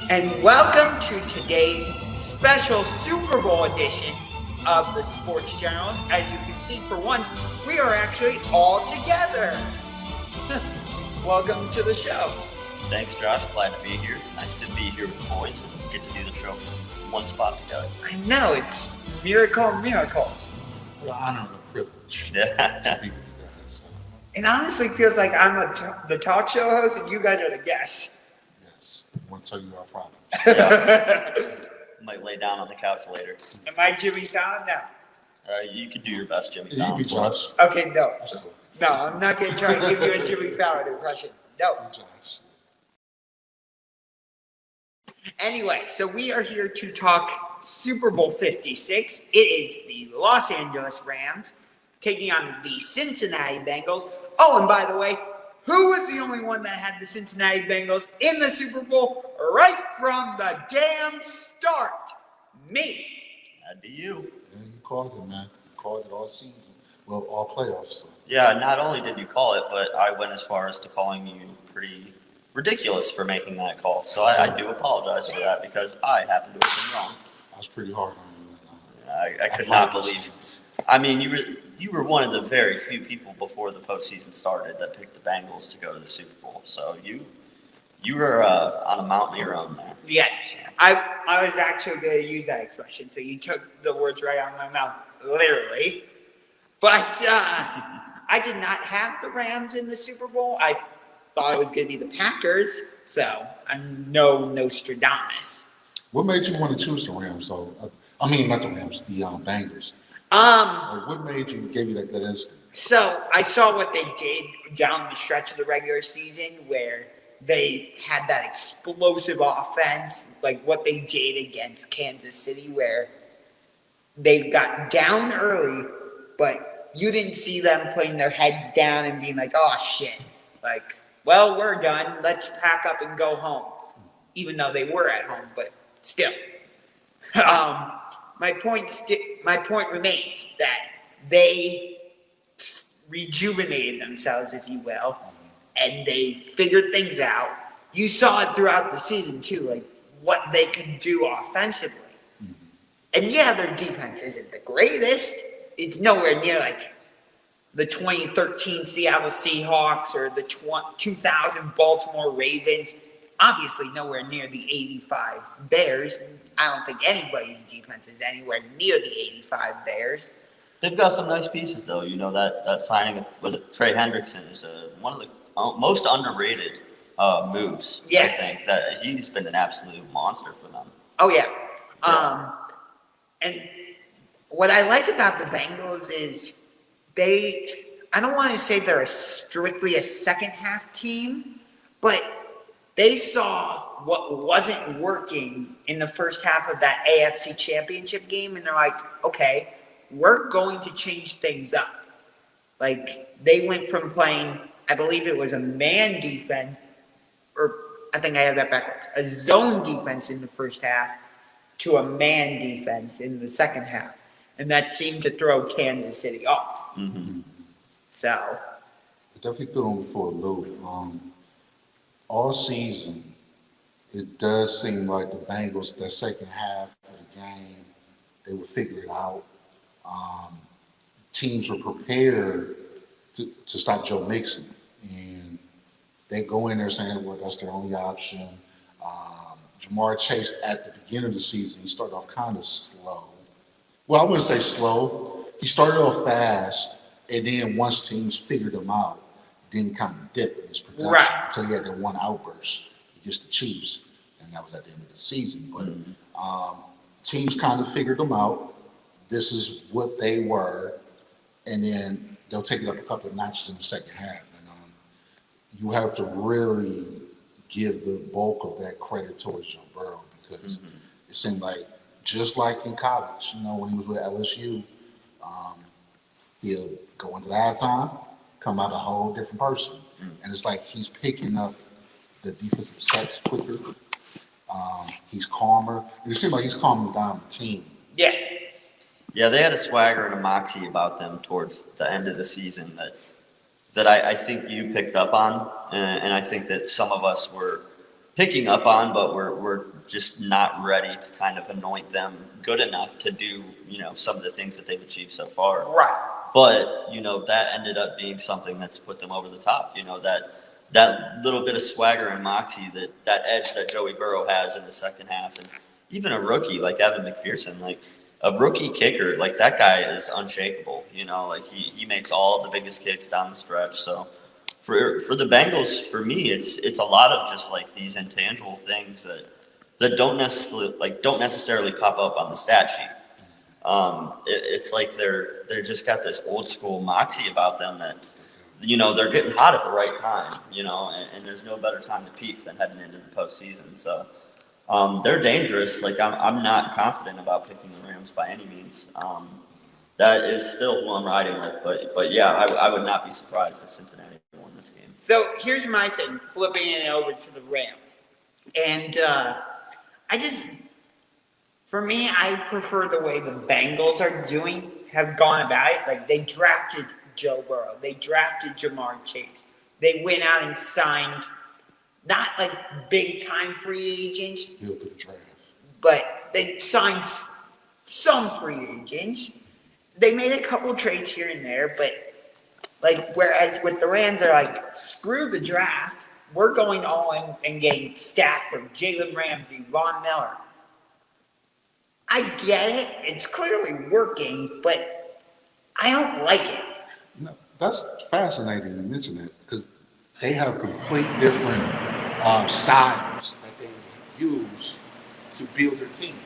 And welcome to today's special Super Bowl edition of the SportsGenerals. As you can see, for once, we are actually all together. Welcome to the show. Thanks, Josh. Glad to be here. It's nice to be here with the boys and get to do the show from one spot together. I know, it's miracle of miracles. Well, honor and a privilege Yeah. to be with you guys. It honestly feels like I'm the talk show host and you guys are the guests. Yes, I want to tell you our problems. Yeah. Might lay down on the couch later. Am I Jimmy Fallon? No. You could do your best, Jimmy. Yeah, you be Josh. Okay, no. That's cool. No, I'm not going to try and give you a Jimmy Fallon impression. No. Be Josh. Anyway, so we are here to talk Super Bowl 56. It is the Los Angeles Rams taking on the Cincinnati Bengals. Oh, and by the way, who was the only one that had the Cincinnati Bengals in the Super Bowl right from the damn start? Me. That'd be you. Yeah, you called it, man. You called it all season. Well, all playoffs. So. Yeah, not only did you call it, but I went as far as to calling you pretty ridiculous for making that call. So I do apologize for that because I happen to have been wrong. I was pretty hard on you. I could not believe it. I mean, you were one of the very few people before the postseason started that picked the Bengals to go to the Super Bowl. So you were on a mountain of your own there. Yes, I was actually going to use that expression, so you took the words right out of my mouth, literally. But I did not have the Rams in the Super Bowl. I thought it was going to be the Packers, so I'm no Nostradamus. What made you want to choose the Rams, though? I mean, not the Rams, the Bengals. Like, what gave you that good instinct? So I saw what they did down the stretch of the regular season where they had that explosive offense, like what they did against Kansas City where they got down early, but you didn't see them putting their heads down and being like, oh, shit. Like, well, we're done. Let's pack up and go home. Even though they were at home, but still. My point remains that they rejuvenated themselves, if you will, and they figured things out. You saw it throughout the season, too, like what they could do offensively. And yeah, their defense isn't the greatest. It's nowhere near like the 2013 Seattle Seahawks or the 2000 Baltimore Ravens. Obviously nowhere near the 85 Bears. I don't think anybody's defense is anywhere near the 85 Bears. They've got some nice pieces, though. You know, that signing, was it Trey Hendrickson, is one of the most underrated moves. Yes. I think that he's been an absolute monster for them. Oh, yeah. And what I like about the Bengals is I don't want to say they're strictly a second half team, but they saw what wasn't working in the first half of that AFC Championship game, and they're like, okay, we're going to change things up. Like, they went from playing, I believe it was a man defense, or I think I have that backwards, a zone defense in the first half to a man defense in the second half. And that seemed to throw Kansas City off. Mm-hmm. So. It definitely threw them for a loop. All season, it does seem like the Bengals, that second half of the game, they would figure it out. Teams were prepared to stop Joe Mixon. And they go in there saying, well, that's their only option. Jamar Chase, at the beginning of the season, he started off kind of slow. Well, I wouldn't say slow. He started off fast, and then once teams figured him out, then he kind of dipped in his production until he had that one outburst against the Chiefs, and that was at the end of the season. But teams kind of figured them out. This is what they were, and then they'll take it up a couple of notches in the second half. And you have to really give the bulk of that credit towards Joe Burrow because it seemed like, just like in college, you know, when he was with LSU, he'll go into the halftime, come out a whole different person. And it's like he's picking up the defensive sets quicker. He's calmer. It seems like he's calming down the team. Yes. Yeah, they had a swagger and a moxie about them towards the end of the season that I think you picked up on, and I think that some of us were picking up on, but we're just not ready to kind of anoint them good enough to do, some of the things that they've achieved so far. Right. But, that ended up being something that's put them over the top, that little bit of swagger and moxie, that edge that Joey Burrow has in the second half. And even a rookie like Evan McPherson, like a rookie kicker, like that guy is unshakable, like he makes all the biggest kicks down the stretch. So for the Bengals, for me, it's a lot of just like these intangible things that don't necessarily pop up on the stat sheet. It's like they're just got this old school moxie about them that, they're getting hot at the right time, and there's no better time to peak than heading into the postseason. So they're dangerous. Like I'm not confident about picking the Rams by any means. That is still who I'm riding with, but yeah, I would not be surprised if Cincinnati won this game. So here's my thing, flipping it over to the Rams. And for me, I prefer the way the Bengals have gone about it. Like, they drafted Joe Burrow. They drafted Jamar Chase. They went out and signed, not like big-time free agents, Built to the draft. but they signed some free agents. They made a couple trades here and there, but whereas with the Rams, they're like, screw the draft. We're going all in and getting Stafford, Jalen Ramsey, Von Miller. I get it. It's clearly working, but I don't like it. No, that's fascinating you mention that because they have complete different styles that they use to build their teams.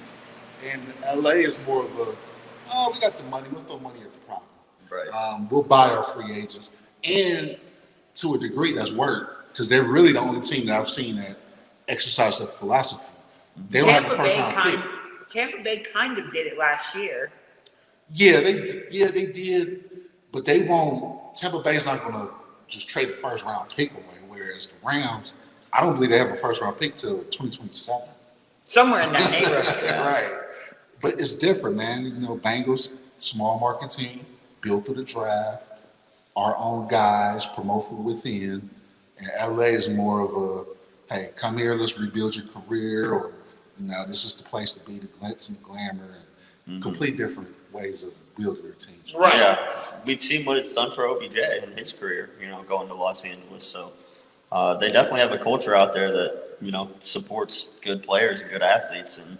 And LA is more of we got the money. We'll throw money at the problem. Right. We'll buy our free agents. And to a degree, that's worked because they're really the only team that I've seen that exercise that philosophy. They don't have the first round pick. Tampa Bay kind of did it last year. Yeah, they did, but they won't. Tampa Bay's not going to just trade the first round pick away. Whereas the Rams, I don't believe they have a first round pick till 2027. Somewhere in that neighborhood. Right. But it's different, man. Bengals, small market team, built through the draft, our own guys, promote from within. And LA is more of a, hey, come here, let's rebuild your career, or this is the place to be, the glitz and glamour, and complete different ways of building their teams. Right. Yeah, we've seen what it's done for OBJ in his career, going to Los Angeles. So they definitely have a culture out there that, supports good players and good athletes. And,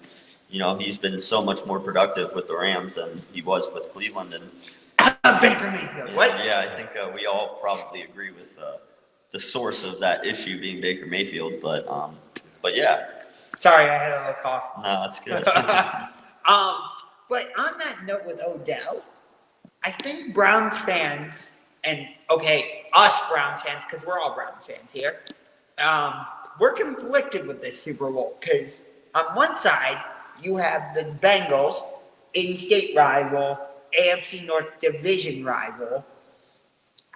he's been so much more productive with the Rams than he was with Cleveland. And Baker Mayfield. What? Yeah, I think we all probably agree with the source of that issue being Baker Mayfield. But yeah. Sorry, I had a little cough. No, that's good. But on that note with Odell, I think Browns fans, and us Browns fans, because we're all Browns fans here, we're conflicted with this Super Bowl because on one side you have the Bengals, in-state rival, AFC North division rival,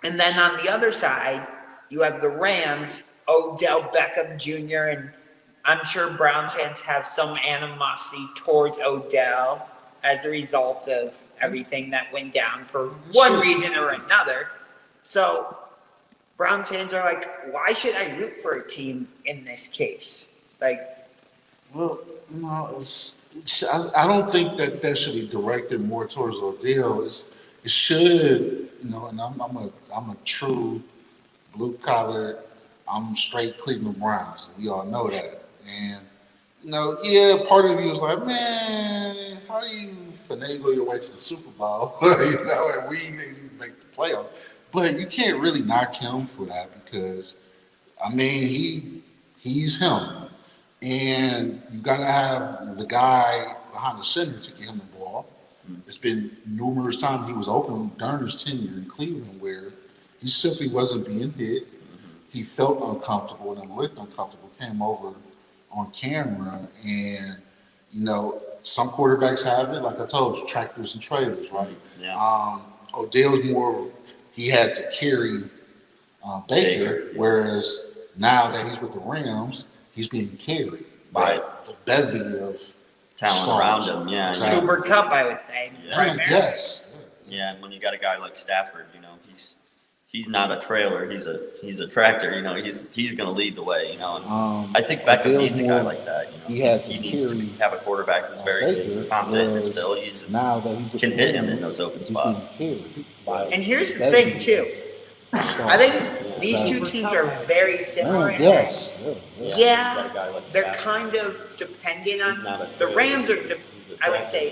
and then on the other side you have the Rams, Odell Beckham Jr., and I'm sure Browns fans have some animosity towards Odell as a result of everything that went down for one reason or another. So Browns fans are like, why should I root for a team in this case? Well, no, I don't think that should be directed more towards Odell. It should, and I'm a true blue collar. I'm straight Cleveland Browns. We all know that. And, part of you is like, man, how do you finagle your way to the Super Bowl? And we didn't even make the playoff. But you can't really knock him for that because, he's him. And you got to have the guy behind the center to get him the ball. It's been numerous times he was open during his tenure in Cleveland where he simply wasn't being hit. He felt uncomfortable and looked uncomfortable, came over on camera, and some quarterbacks have it, like I told you, tractors and trailers, right? Yeah. Odell's more, he had to carry Baker, whereas now that he's with the Rams, he's being carried by the bevy of talent stars around him. Yeah. Exactly. Cooper Kupp, I would say. Yeah. Yes. Yeah, and when you got a guy like Stafford, he's not a trailer. He's a tractor. You know, he's going to lead the way. You know, and I think I Beckham feel needs a guy more like that. You know, he had to he needs to carry have a quarterback who's very Baker, confident in his whereas abilities and now that he's can hit him in those open he's spots. being carried by And here's the that thing too. I think these So- two teams are very similar. Yes. Yeah, they're kind of dependent on the Rams are. I would say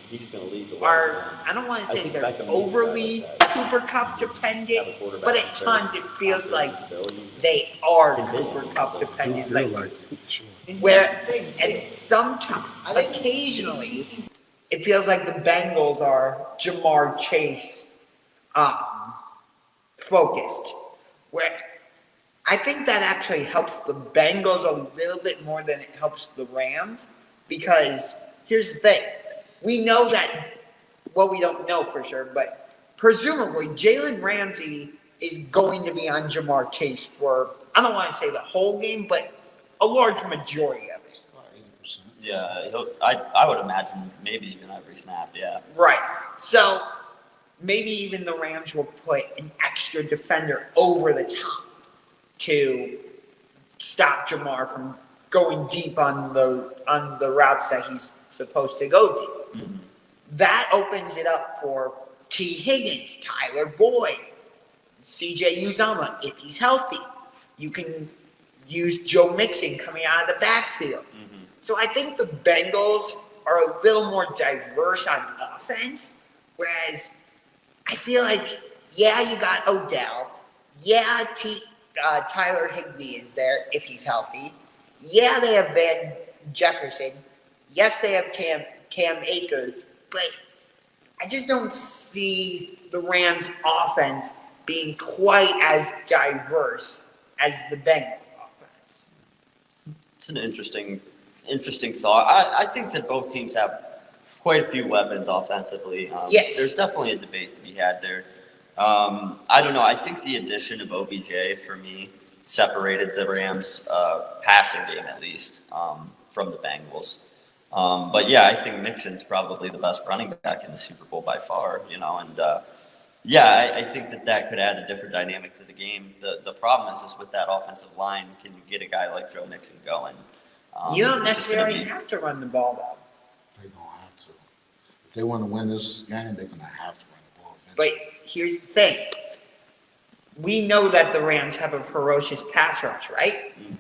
he's going to lead the way. are. I don't want to say they're overly Cooper Cup dependent, but at times it feels like they are Cooper Cup dependent. Like where, and sometimes, occasionally, it feels like the Bengals are Jamar Chase focused. Where I think that actually helps the Bengals a little bit more than it helps the Rams, because here's the thing. We know that, well, we don't know for sure, but presumably Jalen Ramsey is going to be on Jamar Chase for, I don't want to say the whole game, but a large majority of it. About 80%. Yeah, I would imagine maybe even every snap. Yeah. Right. So maybe even the Rams will put an extra defender over the top to stop Jamar from going deep on the routes that he's supposed to go deep. Mm-hmm. That opens it up for T. Higgins, Tyler Boyd, CJ Uzama, if he's healthy. You can use Joe Mixon coming out of the backfield. Mm-hmm. So I think the Bengals are a little more diverse on offense, whereas I feel like, yeah, you got Odell. Yeah, Tyler Higbee is there if he's healthy. Yeah, they have Van Jefferson. Yes, they have Cam Akers. But I just don't see the Rams' offense being quite as diverse as the Bengals' offense. It's an interesting thought. I think that both teams have quite a few weapons offensively. Yes. There's definitely a debate to be had there. I don't know. I think the addition of OBJ for me separated the Rams' passing game at least from the Bengals. But yeah, I think Mixon's probably the best running back in the Super Bowl by far. You know, and yeah, I think that could add a different dynamic to the game. The problem is with that offensive line, can you get a guy like Joe Mixon going? You don't necessarily have to run the ball, though. They don't have to. If they want to win this game, they're going to have to run the ball. But here's the thing. We know that the Rams have a ferocious pass rush, right? Mm-hmm.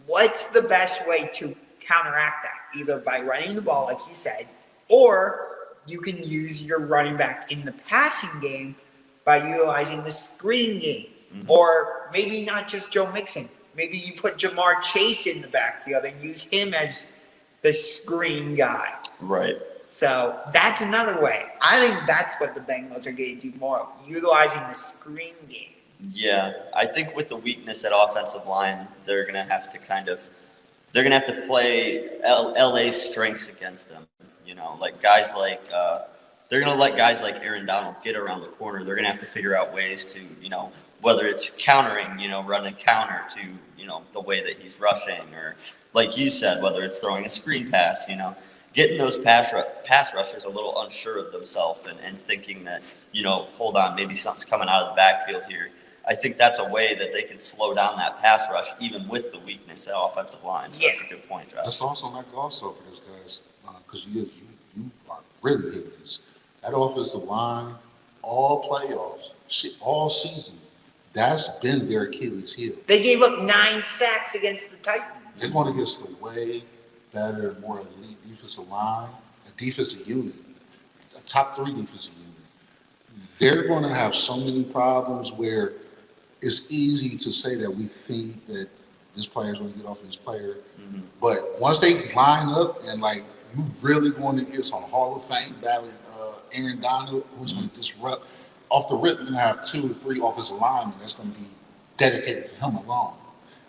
What's the best way to counteract that? Either by running the ball, like you said, or you can use your running back in the passing game by utilizing the screen game. Mm-hmm. Or maybe not just Joe Mixon. Maybe you put Jamar Chase in the backfield and use him as the screen guy. Right. So that's another way. I think that's what the Bengals are going to do more of, utilizing the screen game. Yeah, I think with the weakness at offensive line, they're going to have to play LA's strengths against them. You know, like guys like they're going to let guys like Aaron Donald get around the corner. They're going to have to figure out ways to, you know, whether it's countering, you know, running counter to, you know, the way that he's rushing, or like you said, whether it's throwing a screen pass, you know, getting those pass rushers a little unsure of themselves and thinking that, you know, hold on, maybe something's coming out of the backfield here. I think that's a way that they can slow down that pass rush, even with the weakness at offensive line. So that's a good point, Josh. Let's also not gloss over those guys, because you are really hitting this. That offensive line, all playoffs, all season, that's been their Achilles heel. They gave up 9 sacks against the Titans. They're going against a way better, more elite defensive line, a defensive unit, a top 3 defensive unit. They're going to have so many problems where it's easy to say that we think that this player is going to get off this player. Mm-hmm. But once they line up and, like, you really going to get some Hall of Fame ballot Aaron Donald, who's going to disrupt, off the rip, you're going to have 2 or 3 offensive linemen that's going to be dedicated to him alone.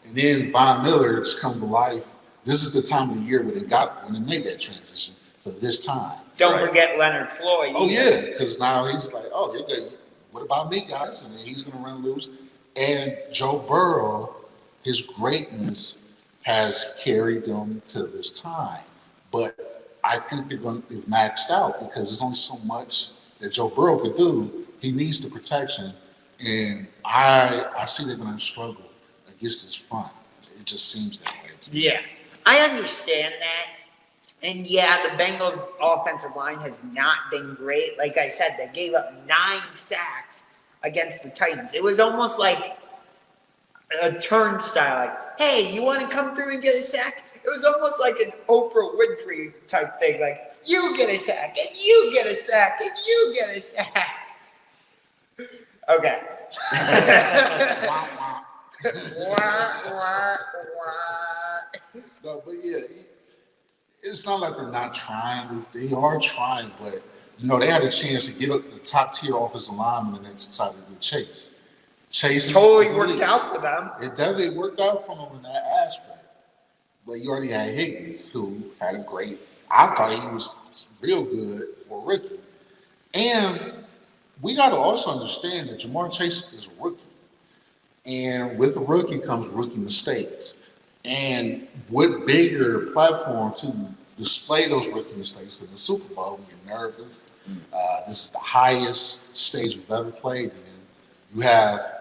And then Von Miller just comes to life. This is the time of the year when they made that transition for this time. Don't forget Leonard Floyd. Oh, yeah, because now he's like, oh, what about me, guys? And then he's going to run loose. And Joe Burrow, his greatness has carried them to this time. But I think they're going to be maxed out because there's only so much that Joe Burrow could do. He needs the protection. And I see they're going to struggle against this front. It just seems that way to me. Yeah, I understand that. And yeah, the Bengals' offensive line has not been great. Like I said, they gave up 9 sacks against the Titans. It was almost like a turnstile, like, hey, you want to come through and get a sack? It was almost like an Oprah Winfrey type thing, like, you get a sack, and you get a sack, and you get a sack. Okay. Wah, wah. Wah, wah, wah. No, but yeah, it's not like they're not trying. They are trying, but they had a chance to get the top tier offensive lineman and then decided to get Chase. Chase Totally worked out for them. It definitely worked out for them in that aspect. But you already had Higgins, who had a great. I thought he was real good for a rookie. And we got to also understand that Jamar Chase is a rookie. And with a rookie comes rookie mistakes. And what bigger platform to display those rookie mistakes than the Super Bowl? You're nervous. This is the highest stage we've ever played in. You have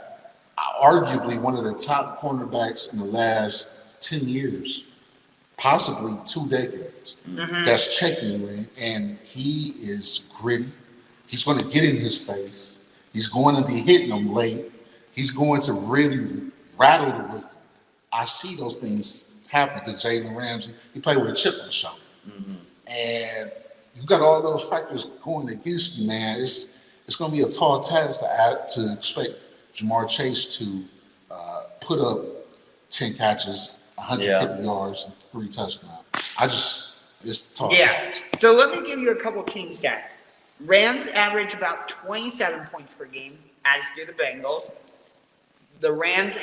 arguably one of the top cornerbacks in the last 10 years, possibly 2 decades, that's checking you in, and he is gritty. He's going to get in his face. He's going to be hitting them late. He's going to really rattle the rookie. I see those things happen to Jalen Ramsey. He played with a chip on his shoulder. And you got all those factors going against you, man. It's going to be a tall task to expect Jamar Chase to put up 10 catches, 150 yards, and 3 touchdowns. It's tall task. So let me give you a couple team stats. Rams average about 27 points per game, as do the Bengals. The Rams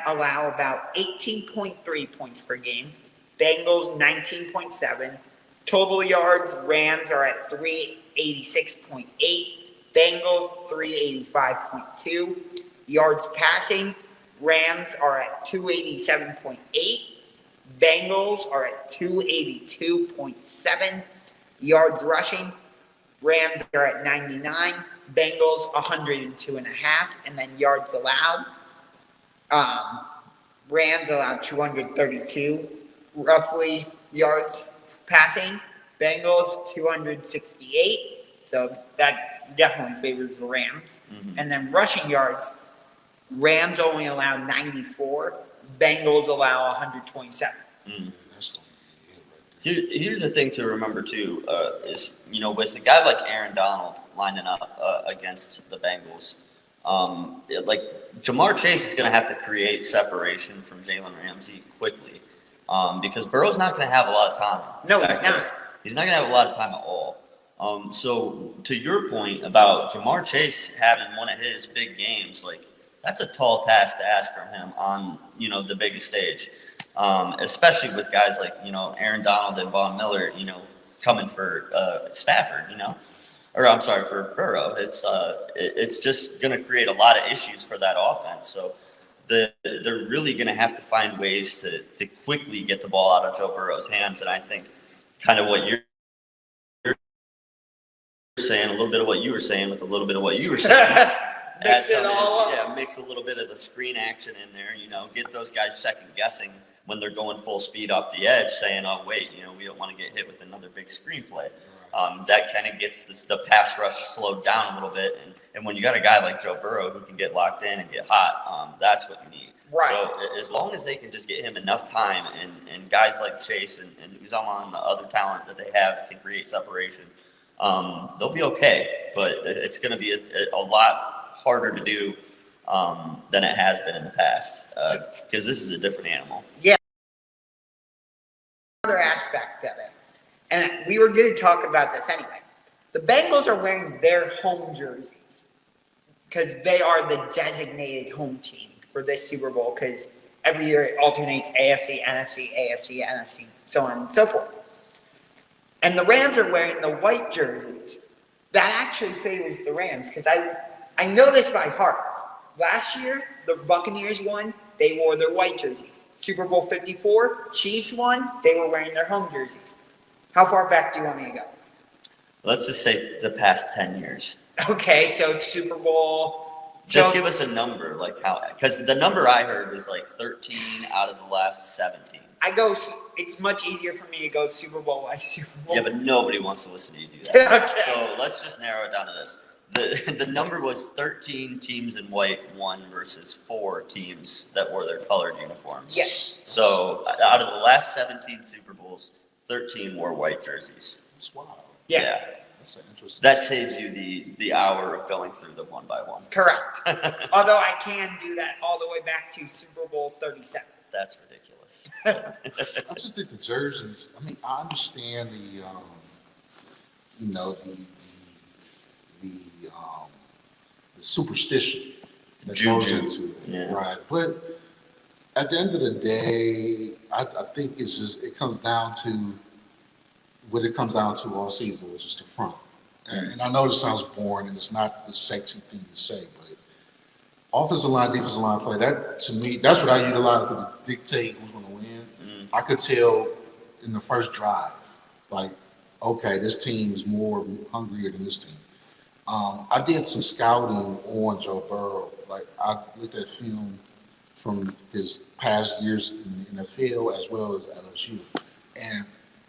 allow about 18.3 points per game. Bengals 19.7. Total yards, Rams are at 386.8. Bengals 385.2. Yards passing, Rams are at 287.8. Bengals are at 282.7. Yards rushing, Rams are at 99. Bengals 102.5. And then yards allowed, Rams allowed 232 roughly yards passing. Bengals 268. So that definitely favors the Rams. And then rushing yards, Rams only allow 94. Bengals allow 127. Here's the thing to remember too, is with a guy like Aaron Donald lining up against the Bengals, like Jamar Chase is going to have to create separation from Jalen Ramsey quickly, because Burrow's not going to have a lot of time. No, he's not. He's not going to have a lot of time at all. So to your point about Jamar Chase having one of his big games, like that's a tall task to ask from him on the biggest stage, especially with guys like Aaron Donald and Von Miller, coming for Stafford, or I'm sorry, for Burrow. It's just going to create a lot of issues for that offense. So they're really going to have to find ways to quickly get the ball out of Joe Burrow's hands, and I think kind of what you're saying, a little bit of what you were saying with a little bit of what you were saying. Mix it all up. Yeah, mix a little bit of the screen action in there, get those guys second guessing when they're going full speed off the edge, saying, oh, wait, we don't want to get hit with another big screenplay. That kind of gets the pass rush slowed down a little bit. And when you got a guy like Joe Burrow who can get locked in and get hot, that's what you need. Right. So as long as they can just get him enough time and guys like Chase and Uzama and the other talent that they have can create separation, they'll be okay. But it's going to be a lot harder to do than it has been in the past, because this is a different animal. Yeah. Another aspect of it, and we were going to talk about this anyway. The Bengals are wearing their home jerseys because they are the designated home team for this Super Bowl, because every year it alternates AFC, NFC, AFC, NFC, so on and so forth. And the Rams are wearing the white jerseys. That actually favors the Rams, because I know this by heart. Last year, the Buccaneers won. They wore their white jerseys. Super Bowl 54, Chiefs won. They were wearing their home jerseys. How far back do you want me to go? Let's just say the past 10 years. Okay, so Super Bowl Just give us a number, like how, because the number I heard was like 13 out of the last 17. It's much easier for me to go Super Bowl by Super Bowl. Yeah, but nobody wants to listen to you do that. Okay. So let's just narrow it down to this. The number was 13 teams in white won versus 4 teams that wore their colored uniforms. Yes. So out of the last 17 Super Bowls, 13 wore white jerseys. That's wild. Yeah. That's interesting. That saves you the hour of going through them one by one. Correct. Although I can do that all the way back to Super Bowl 37. That's ridiculous. I just think the jerseys. I mean, I understand the, the superstition that goes Juju. into it, Yeah. right? But at the end of the day, I think it comes down to what it comes down to all season, which is the front. And I know this sounds boring and it's not the sexy thing to say, but offensive line, defensive line play, that to me, that's what I utilize to dictate who's going to win. I could tell in the first drive, like, okay, this team is more hungrier than this team. I did some scouting on Joe Burrow. Like, I looked at film from his past years in the NFL as well as LSU. And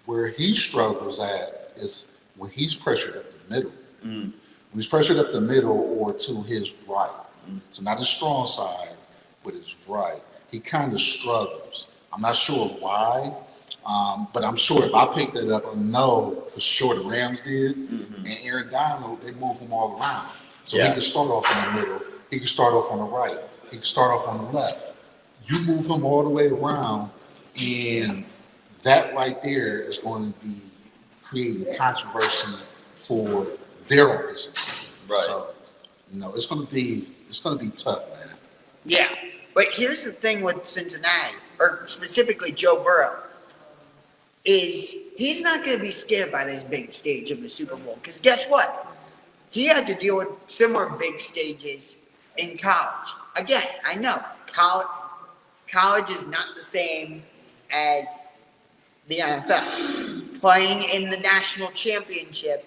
where he struggles at is when he's pressured up the middle. When he's pressured up the middle or to his right. So not his strong side, but his right. He kind of struggles. I'm not sure why, but I'm sure if I picked it up, I know for sure the Rams did. And Aaron Donald, they move him all around. So he can start off in the middle. He can start off on the right. He can start off on the left. You move him all the way around, and that right there is going to be creating controversy for their offense. Right. So, it's going to be tough, man. Yeah. But here's the thing with Cincinnati, or specifically Joe Burrow, is he's not going to be scared by this big stage of the Super Bowl. Because guess what? He had to deal with similar big stages in college. Again, I know college is not the same as the NFL. Playing in the national championship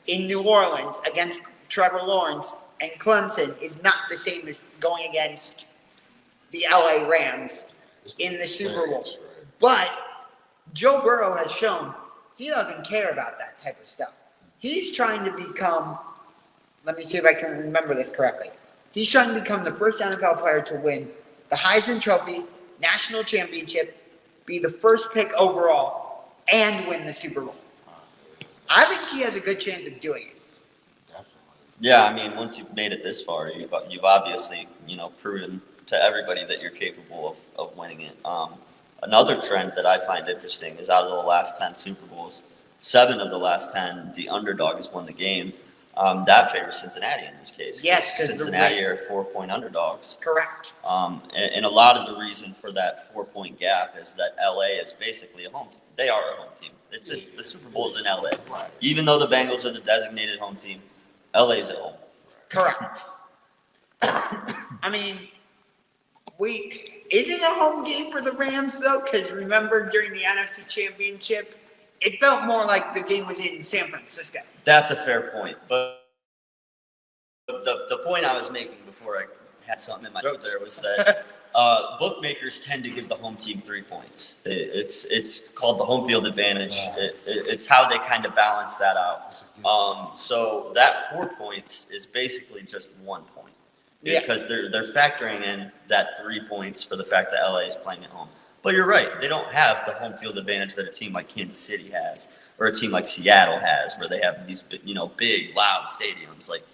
in New Orleans against Trevor Lawrence and Clemson is not the same as going against the LA Rams in the Super Bowl. Right. But Joe Burrow has shown he doesn't care about that type of stuff. He's trying to become, let me see if I can remember this correctly. He's trying to become the first NFL player to win the Heisman Trophy, national championship, be the first pick overall, and win the Super Bowl. I think he has a good chance of doing it. Definitely. Yeah, I mean, once you've made it this far, you've obviously, proven to everybody that you're capable of winning it. Another trend that I find interesting is out of the last 10 Super Bowls, 7 of the last 10, the underdog has won the game. That favors Cincinnati in this case. Yes, because Cincinnati are 4-point underdogs. Correct. And a lot of the reason for that 4-point gap is that LA is basically a home team. They are a home team. The Super Bowl is in LA. Right. Even though the Bengals are the designated home team, LA's at home. Correct. I mean, is it a home game for the Rams, though? Because remember, during the NFC Championship, it felt more like the game was in San Francisco. That's a fair point. But the point I was making before I had something in my throat there was that bookmakers tend to give the home team 3 points. It's called the home field advantage. It's how they kind of balance that out. So that 4 points is basically just 1 point. Yeah. Because they're factoring in that 3 points for the fact that LA is playing at home. But you're right, they don't have the home field advantage that a team like Kansas City has, or a team like Seattle has, where they have these big, loud stadiums. Like,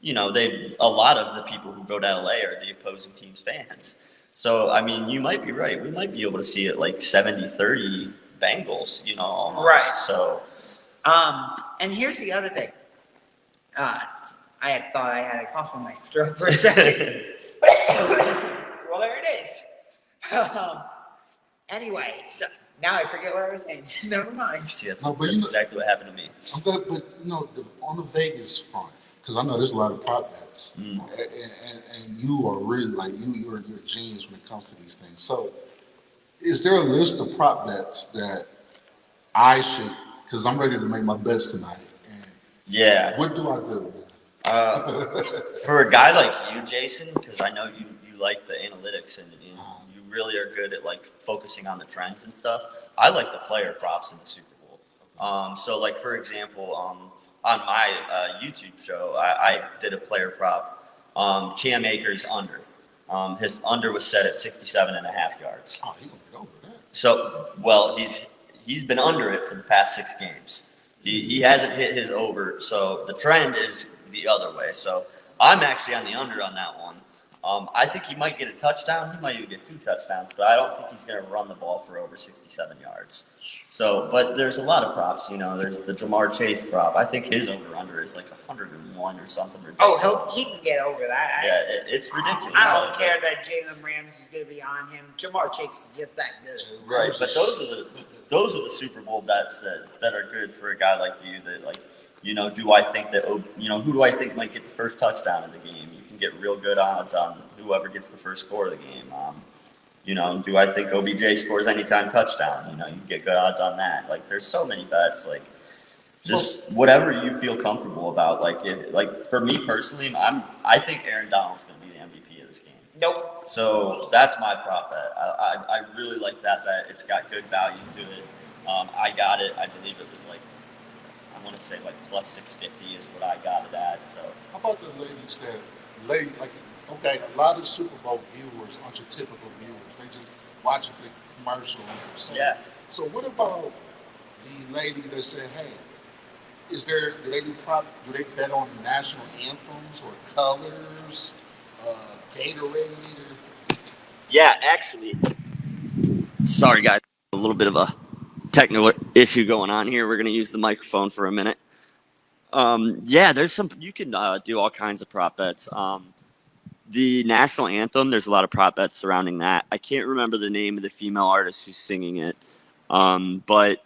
a lot of the people who go to LA are the opposing team's fans. So, I mean, you might be right. We might be able to see it like 70-30 Bengals, almost. Right. So, and here's the other thing. I had thought I had a cough in my throat for a second. Well, there it is. Anyway, so now I forget what I was saying. Never mind. see, that's No, but exactly what happened to me. I'm good, but on the Vegas front, because I know there's a lot of prop bets, and you are really you're a genius when it comes to these things. So, is there a list of prop bets that I should? Because I'm ready to make my bets tonight. And Yeah. what do I do? For a guy like you, Jason, because I know you like the analytics and you really are good at like focusing on the trends and stuff. I like the player props in the Super Bowl. So like for example, on my YouTube show, I did a player prop. Cam Akers under. His under was set at 67.5 yards. Oh, he gonna get over that. So well, he's been under it for the past 6 games. He hasn't hit his over, so the trend is the other way. So I'm actually on the under on that one. I think he might get a touchdown. He might even get 2 touchdowns, but I don't think he's going to run the ball for over 67 yards. So, but there's a lot of props. There's the Jamar Chase prop. I think his over/under is like 101 or something ridiculous. Oh, he can get over that. Yeah, it's ridiculous. I don't care that Jalen Ramsey's going to be on him. Jamar Chase is just that good. Right, but those are the Super Bowl bets that are good for a guy like you. That like, do I think that who do I think might get the first touchdown in the game? You can get real good odds on whoever gets the first score of the game. Do I think OBJ scores anytime touchdown? You can get good odds on that. Like, there's so many bets. Like, just whatever you feel comfortable about. Like for me personally, I think Aaron Donald's going to be the MVP of this game. Nope. So that's my prop bet. I really like that bet. It's got good value to it. I got it. I believe it was like, I want to say like plus 650 is what I got it at. So How about the ladies okay, a lot of Super Bowl viewers aren't your typical viewers. They just watch it for the commercial. yeah. So what about the lady that said, hey, do they bet on national anthems or colors, Gatorade? Yeah, actually. Sorry, guys. A little bit of a technical issue going on here. We're going to use the microphone for a minute. Yeah, there's you can do all kinds of prop bets. The national anthem, there's a lot of prop bets surrounding that. I can't remember the name of the female artist who's singing it. But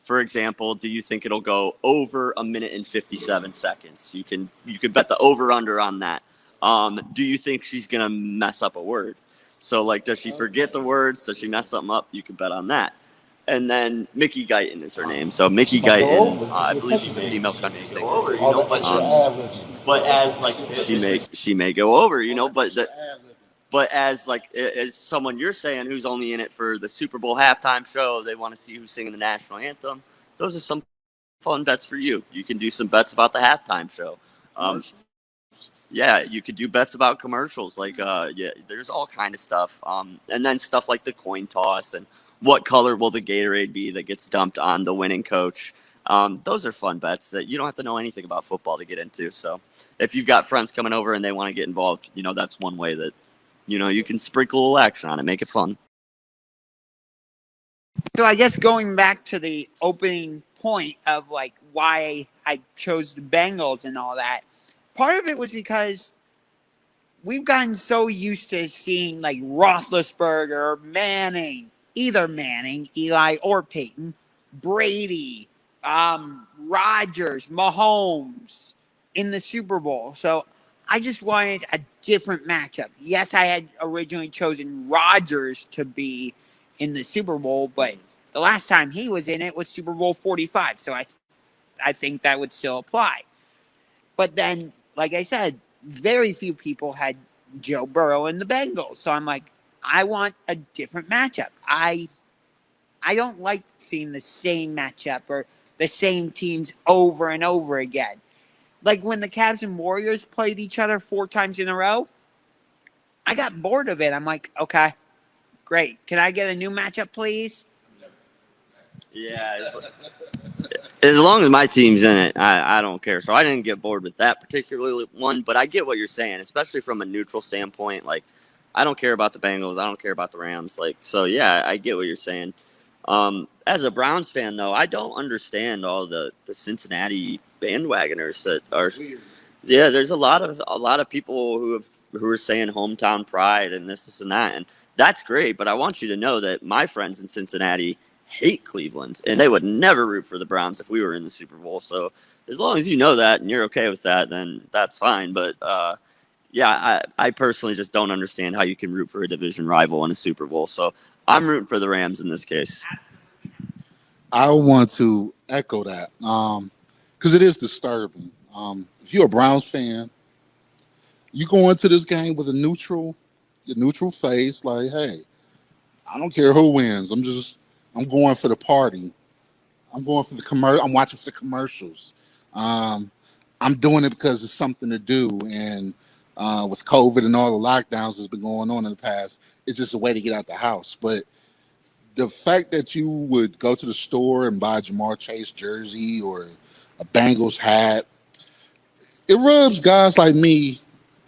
for example, do you think it'll go over 1 minute and 57 seconds? You can bet the over under on that. Do you think she's going to mess up a word? So like, does she forget the words? Does she mess something up? You can bet on that. And then Mickey Guyton is her name. So Mickey Guyton, I believe she's a female country singer. But as like she may go over, but as like as someone you're saying who's only in it for the Super Bowl halftime show, they want to see who's singing the national anthem. Those are some fun bets for you. You can do some bets about the halftime show. Yeah, you could do bets about commercials. Like there's all kind of stuff. And then stuff like the coin toss and what color will the Gatorade be that gets dumped on the winning coach. Those are fun bets that you don't have to know anything about football to get into. So if you've got friends coming over and they want to get involved, that's one way that, you can sprinkle a little action on it, make it fun. So I guess going back to the opening point of like why I chose the Bengals and all that, part of it was because we've gotten so used to seeing like Roethlisberger, Manning, either Manning, Eli, or Peyton, Brady, Rodgers, Mahomes in the Super Bowl. So I just wanted a different matchup. Yes, I had originally chosen Rodgers to be in the Super Bowl, but the last time he was in it was Super Bowl 45. So I think that would still apply. But then, like I said, very few people had Joe Burrow and the Bengals. So I'm like, I want a different matchup. I don't like seeing the same matchup or the same teams over and over again. Like when the Cavs and Warriors played each other 4 times in a row, I got bored of it. I'm like, okay, great. Can I get a new matchup, please? Yeah, as long as my team's in it, I don't care. So I didn't get bored with that particular one, but I get what you're saying, especially from a neutral standpoint. Like, I don't care about the Bengals. I don't care about the Rams. Like, so yeah, I get what you're saying. As a Browns fan, though, I don't understand all the Cincinnati bandwagoners that are. Yeah, there's a lot of people who are saying hometown pride and this and that, and that's great. But I want you to know that my friends in Cincinnati hate Cleveland, and they would never root for the Browns if we were in the Super Bowl. So as long as you know that and you're okay with that, then that's fine. But yeah, I personally just don't understand how you can root for a division rival in a Super Bowl. So I'm rooting for the Rams in this case. I want to echo that because it is disturbing. If you're a Browns fan, you go into this game with your neutral face, like, hey, I don't care who wins. I'm going for the party. I'm going for the I'm watching for the commercials. Um, I'm doing it because it's something to do. And with COVID and all the lockdowns that's been going on in the past, it's just a way to get out the house. But the fact that you would go to the store and buy a Jamar Chase jersey or a Bengals hat, it rubs guys like me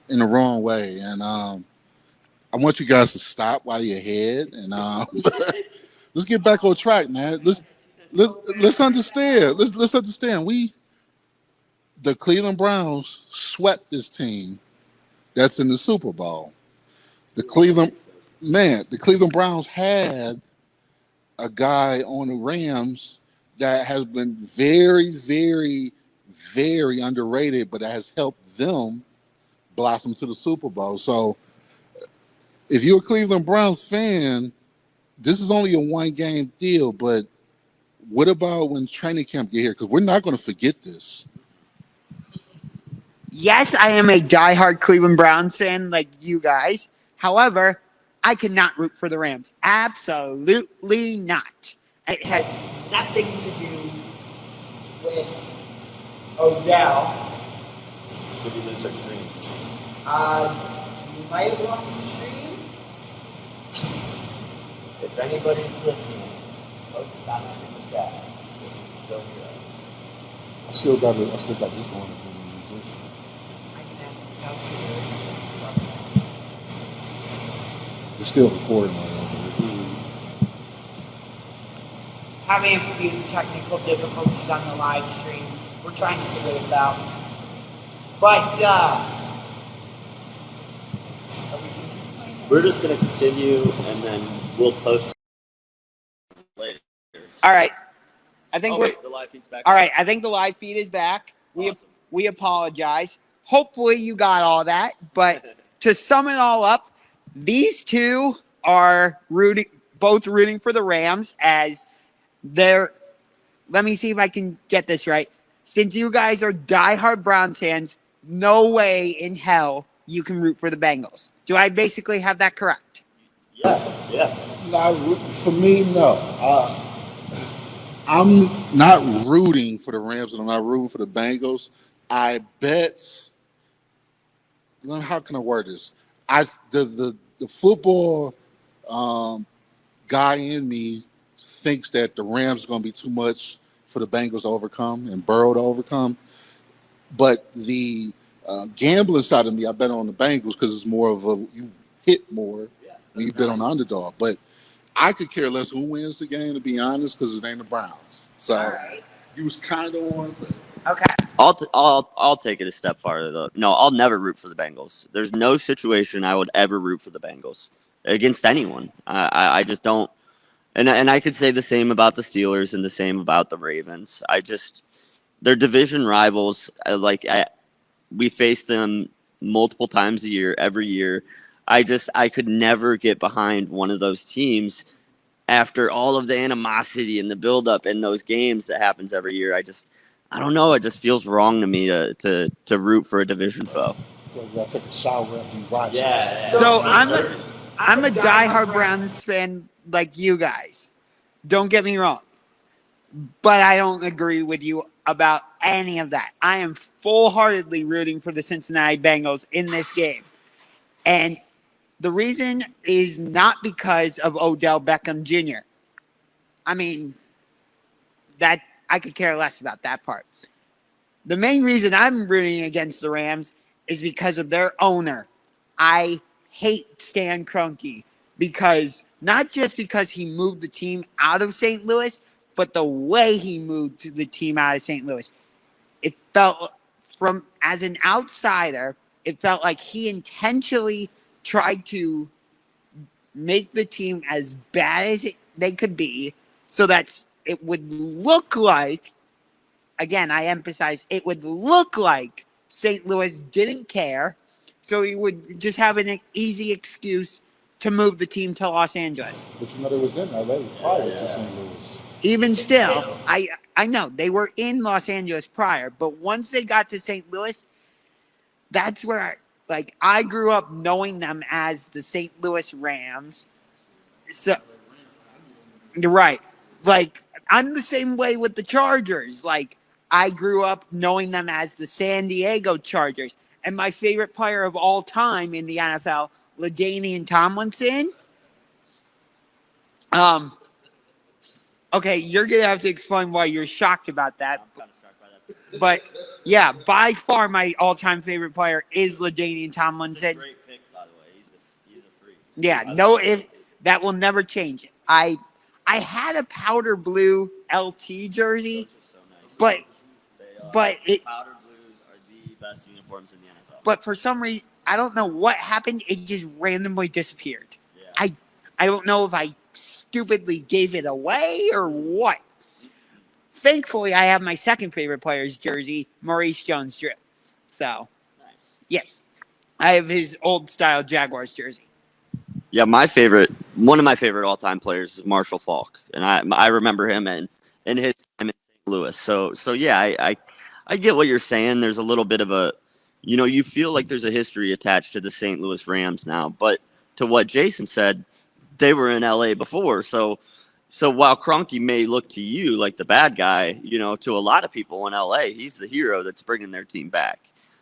in the wrong way. And I want you guys to stop while you're ahead and let's get back on track, man. Let's understand. Let's understand. The Cleveland Browns swept this team that's in the Super Bowl. The Cleveland Browns had a guy on the Rams that has been very, very, very underrated, but that has helped them blossom to the Super Bowl. So if you're a Cleveland Browns fan, this is only a one-game deal, but what about when training camp get here? Because we're not going to forget this. Yes, I am a diehard Cleveland Browns fan like you guys. However, I cannot root for the Rams. Absolutely not. It has nothing to do with Odell. Should we lose our stream? You might have lost the stream. If anybody's listening, post a comment in the chat. Still hear us. I still got this going. I can have South It's still recording. Having a few technical difficulties on the live stream. We're trying to figure this out. But, We're just going to continue, and then we'll post later. all right. I think the live feed's back. all right. I think the live feed is back. Awesome. We apologize. Hopefully you got all that. But to sum it all up, these two are both rooting for the Rams as they're. Let me see if I can get this right. Since you guys are diehard Browns fans, no way in hell you can root for the Bengals. Do I basically have that correct? Yeah. Now, for me, no. I'm not rooting for the Rams and I'm not rooting for the Bengals. I bet. How can I word this? The football guy in me thinks that the Rams are going to be too much for the Bengals to overcome and Burrow to overcome. But the gambling side of me, I bet on the Bengals because it's more of you hit more when you bet on the underdog. But I could care less who wins the game, to be honest, because it ain't the Browns. So you was kind of on. Okay. I'll take it a step farther though. No, I'll never root for the Bengals. There's no situation I would ever root for the Bengals against anyone. I just don't. And I could say the same about the Steelers and the same about the Ravens. They're division rivals. We face them multiple times a year, every year. I could never get behind one of those teams after all of the animosity and the buildup in those games that happens every year. I don't know. It just feels wrong to me to root for a division foe. So you got to take a shower after you watch. Yeah. So I'm a diehard Browns fan like you guys. Don't get me wrong. But I don't agree with you about any of that. I am full-heartedly rooting for the Cincinnati Bengals in this game. And the reason is not because of Odell Beckham Jr. I mean, that I could care less about that part. The main reason I'm rooting against the Rams is because of their owner. I hate Stan Kroenke because not just because he moved the team out of St. Louis, but the way he moved the team out of St. Louis. It felt as an outsider, it felt like he intentionally tried to make the team as bad as they could be so that it would look like, again, I emphasize, it would look like St. Louis didn't care, so he would just have an easy excuse to move the team to Los Angeles. But you know they was in LA prior to St. Louis. Even still, I know they were in Los Angeles prior, but once they got to St. Louis, that's where I grew up knowing them as the St. Louis Rams. So you're right. Like I'm the same way with the Chargers. Like I grew up knowing them as the San Diego Chargers. And my favorite player of all time in the NFL, LaDainian Tomlinson. Okay, you're gonna have to explain why you're shocked about that. I'm kind of shocked by that. But yeah, by far my all-time favorite player is LaDainian It's Tomlinson. a great pick, by the way. He's a freak. Yeah, no, if that will never change. I had a powder blue LT jersey, Those are so nice. but They are. but it Powder blues are the best uniforms in the NFL. but for some reason I don't know what happened. It just randomly disappeared. Yeah. I don't know if I stupidly gave it away or what. Thankfully, I have my second favorite player's jersey, Maurice Jones-Drew. So, Nice. yes, I have his old style Jaguars jersey. Yeah, one of my favorite all-time players is Marshall Faulk, and I remember him in his time in St. Louis. So yeah, I get what you're saying. There's a little bit of a, you feel like there's a history attached to the St. Louis Rams now, but to what Jason said, they were in LA before. So while Kroenke may look to you like the bad guy, to a lot of people in LA, he's the hero that's bringing their team back.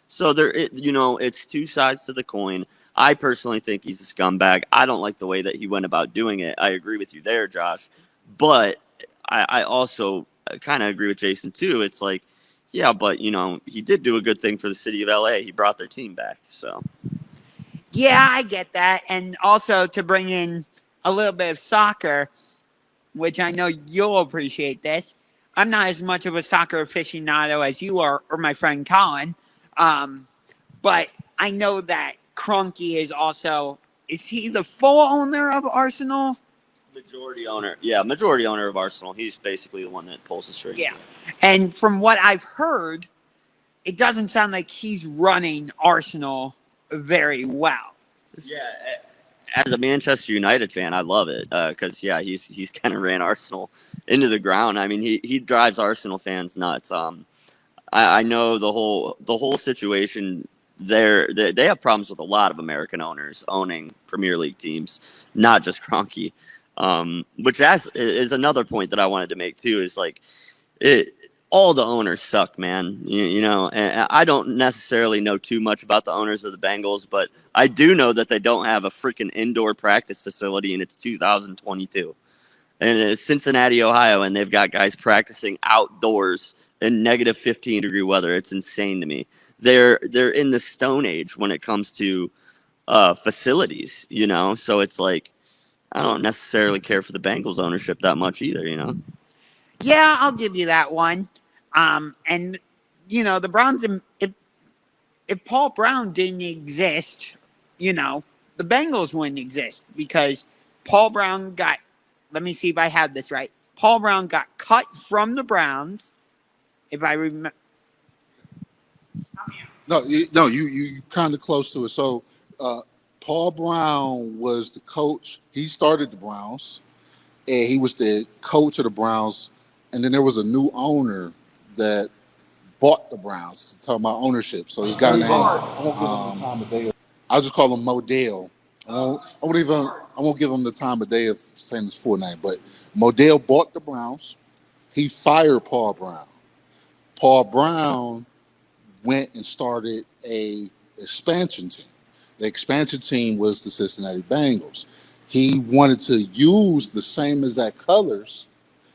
So it's two sides to the coin. I personally think he's a scumbag. I don't like the way that he went about doing it. I agree with you there, Josh. But I also kind of agree with Jason too. It's like, yeah, but he did do a good thing for the city of LA. He brought their team back. So Yeah, I get that. And also to bring in a little bit of soccer, which I know you'll appreciate this. I'm not as much of a soccer aficionado as you are or my friend Colin. But I know that Kroenke is he the full owner of Arsenal? majority owner of Arsenal. He's basically the one that pulls the strings. Yeah. And from what I've heard, it doesn't sound like he's running Arsenal very well. Yeah, as a Manchester United fan, I love it because he's kind of ran Arsenal into the ground. I mean, he drives Arsenal fans nuts. I know the whole situation there. They have problems with a lot of American owners owning Premier League teams, not just Kroenke. Which is another point that I wanted to make too. Is like all the owners suck, man. And I don't necessarily know too much about the owners of the Bengals, but I do know that they don't have a freaking indoor practice facility, and it's 2022. And it's Cincinnati, Ohio, and they've got guys practicing outdoors in negative 15-degree weather. It's insane to me. They're in the Stone Age when it comes to facilities, So it's like I don't necessarily care for the Bengals ownership that much either, Yeah, I'll give you that one. And the Browns, if Paul Brown didn't exist, the Bengals wouldn't exist because Paul Brown got, let me see if I have this right. Paul Brown got cut from the Browns. If I remember. No, you kind of close to it. So, Paul Brown was the coach. He started the Browns, and he was the coach of the Browns. And then there was a new owner that bought the Browns. Talking about ownership. So this guy named I'll just call him Modell. I won't give him the time of day of saying his full name, but Modell bought the Browns. He fired Paul Brown. Paul Brown went and started a expansion team. The expansion team was the Cincinnati Bengals. He wanted to use the same exact colors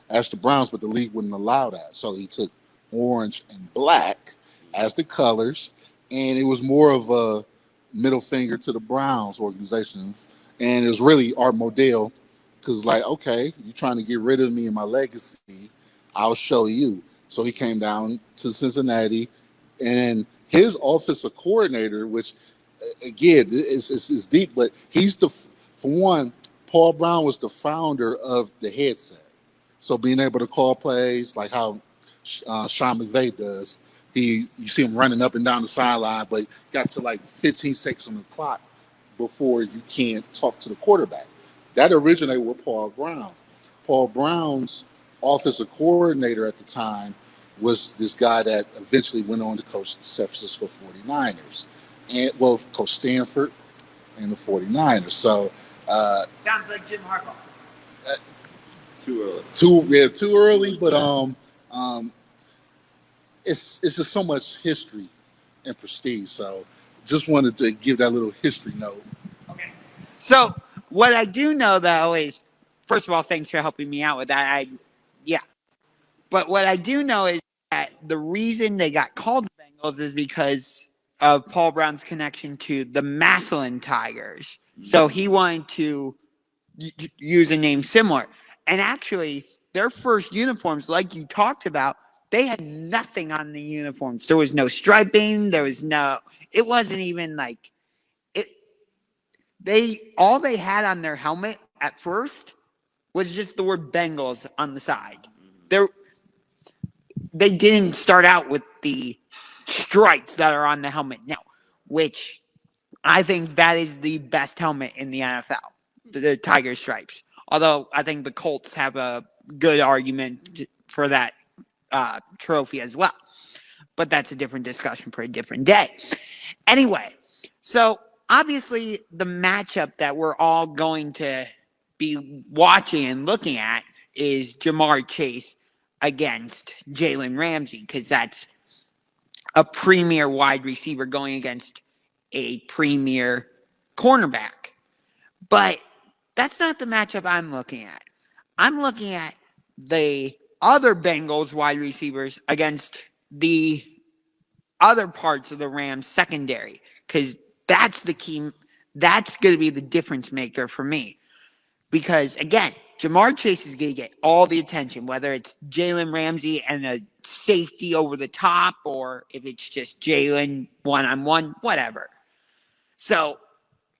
as the Browns, but the league wouldn't allow that. So he took orange and black as the colors, and it was more of a middle finger to the Browns organization. And it was really Art Modell, because okay, you're trying to get rid of me and my legacy, I'll show you. So he came down to Cincinnati, and his offensive coordinator, which again is deep, but he's for one, Paul Brown was the founder of the headset. So being able to call plays like how Sean McVay does, you see him running up and down the sideline, but got to 15 seconds on the clock before you can't talk to the quarterback. That originated with Paul Brown. Paul Brown's offensive coordinator at the time was this guy that eventually went on to coach the San Francisco 49ers. And, well, Coach Stanford and the 49ers. So, Sounds like Jim Harbaugh. Too early. Too early, but it's just so much history and prestige. So, just wanted to give that little history note. Okay. So what I do know though is, first of all, thanks for helping me out with that. But what I do know is that the reason they got called the Bengals is because of Paul Brown's connection to the Massillon Tigers. So he wanted to use a name similar. And actually, their first uniforms, like you talked about, they had nothing on the uniforms. There was no striping. It wasn't even like it. All they had on their helmet at first was just the word Bengals on the side. They didn't start out with the stripes that are on the helmet now, which I think that is the best helmet in the NFL, the Tiger stripes. Although I think the Colts have a good argument for that trophy as well. But that's a different discussion for a different day. Anyway, so obviously the matchup that we're all going to be watching and looking at is Jamar Chase against Jalen Ramsey, because that's a premier wide receiver going against a premier cornerback. But that's not the matchup I'm looking at. I'm looking at the other Bengals wide receivers against the other parts of the Rams secondary, because that's the key. That's going to be the difference maker for me. Because, again, Jamar Chase is going to get all the attention, whether it's Jalen Ramsey and a safety over the top, or if it's just Jalen one-on-one, whatever. So,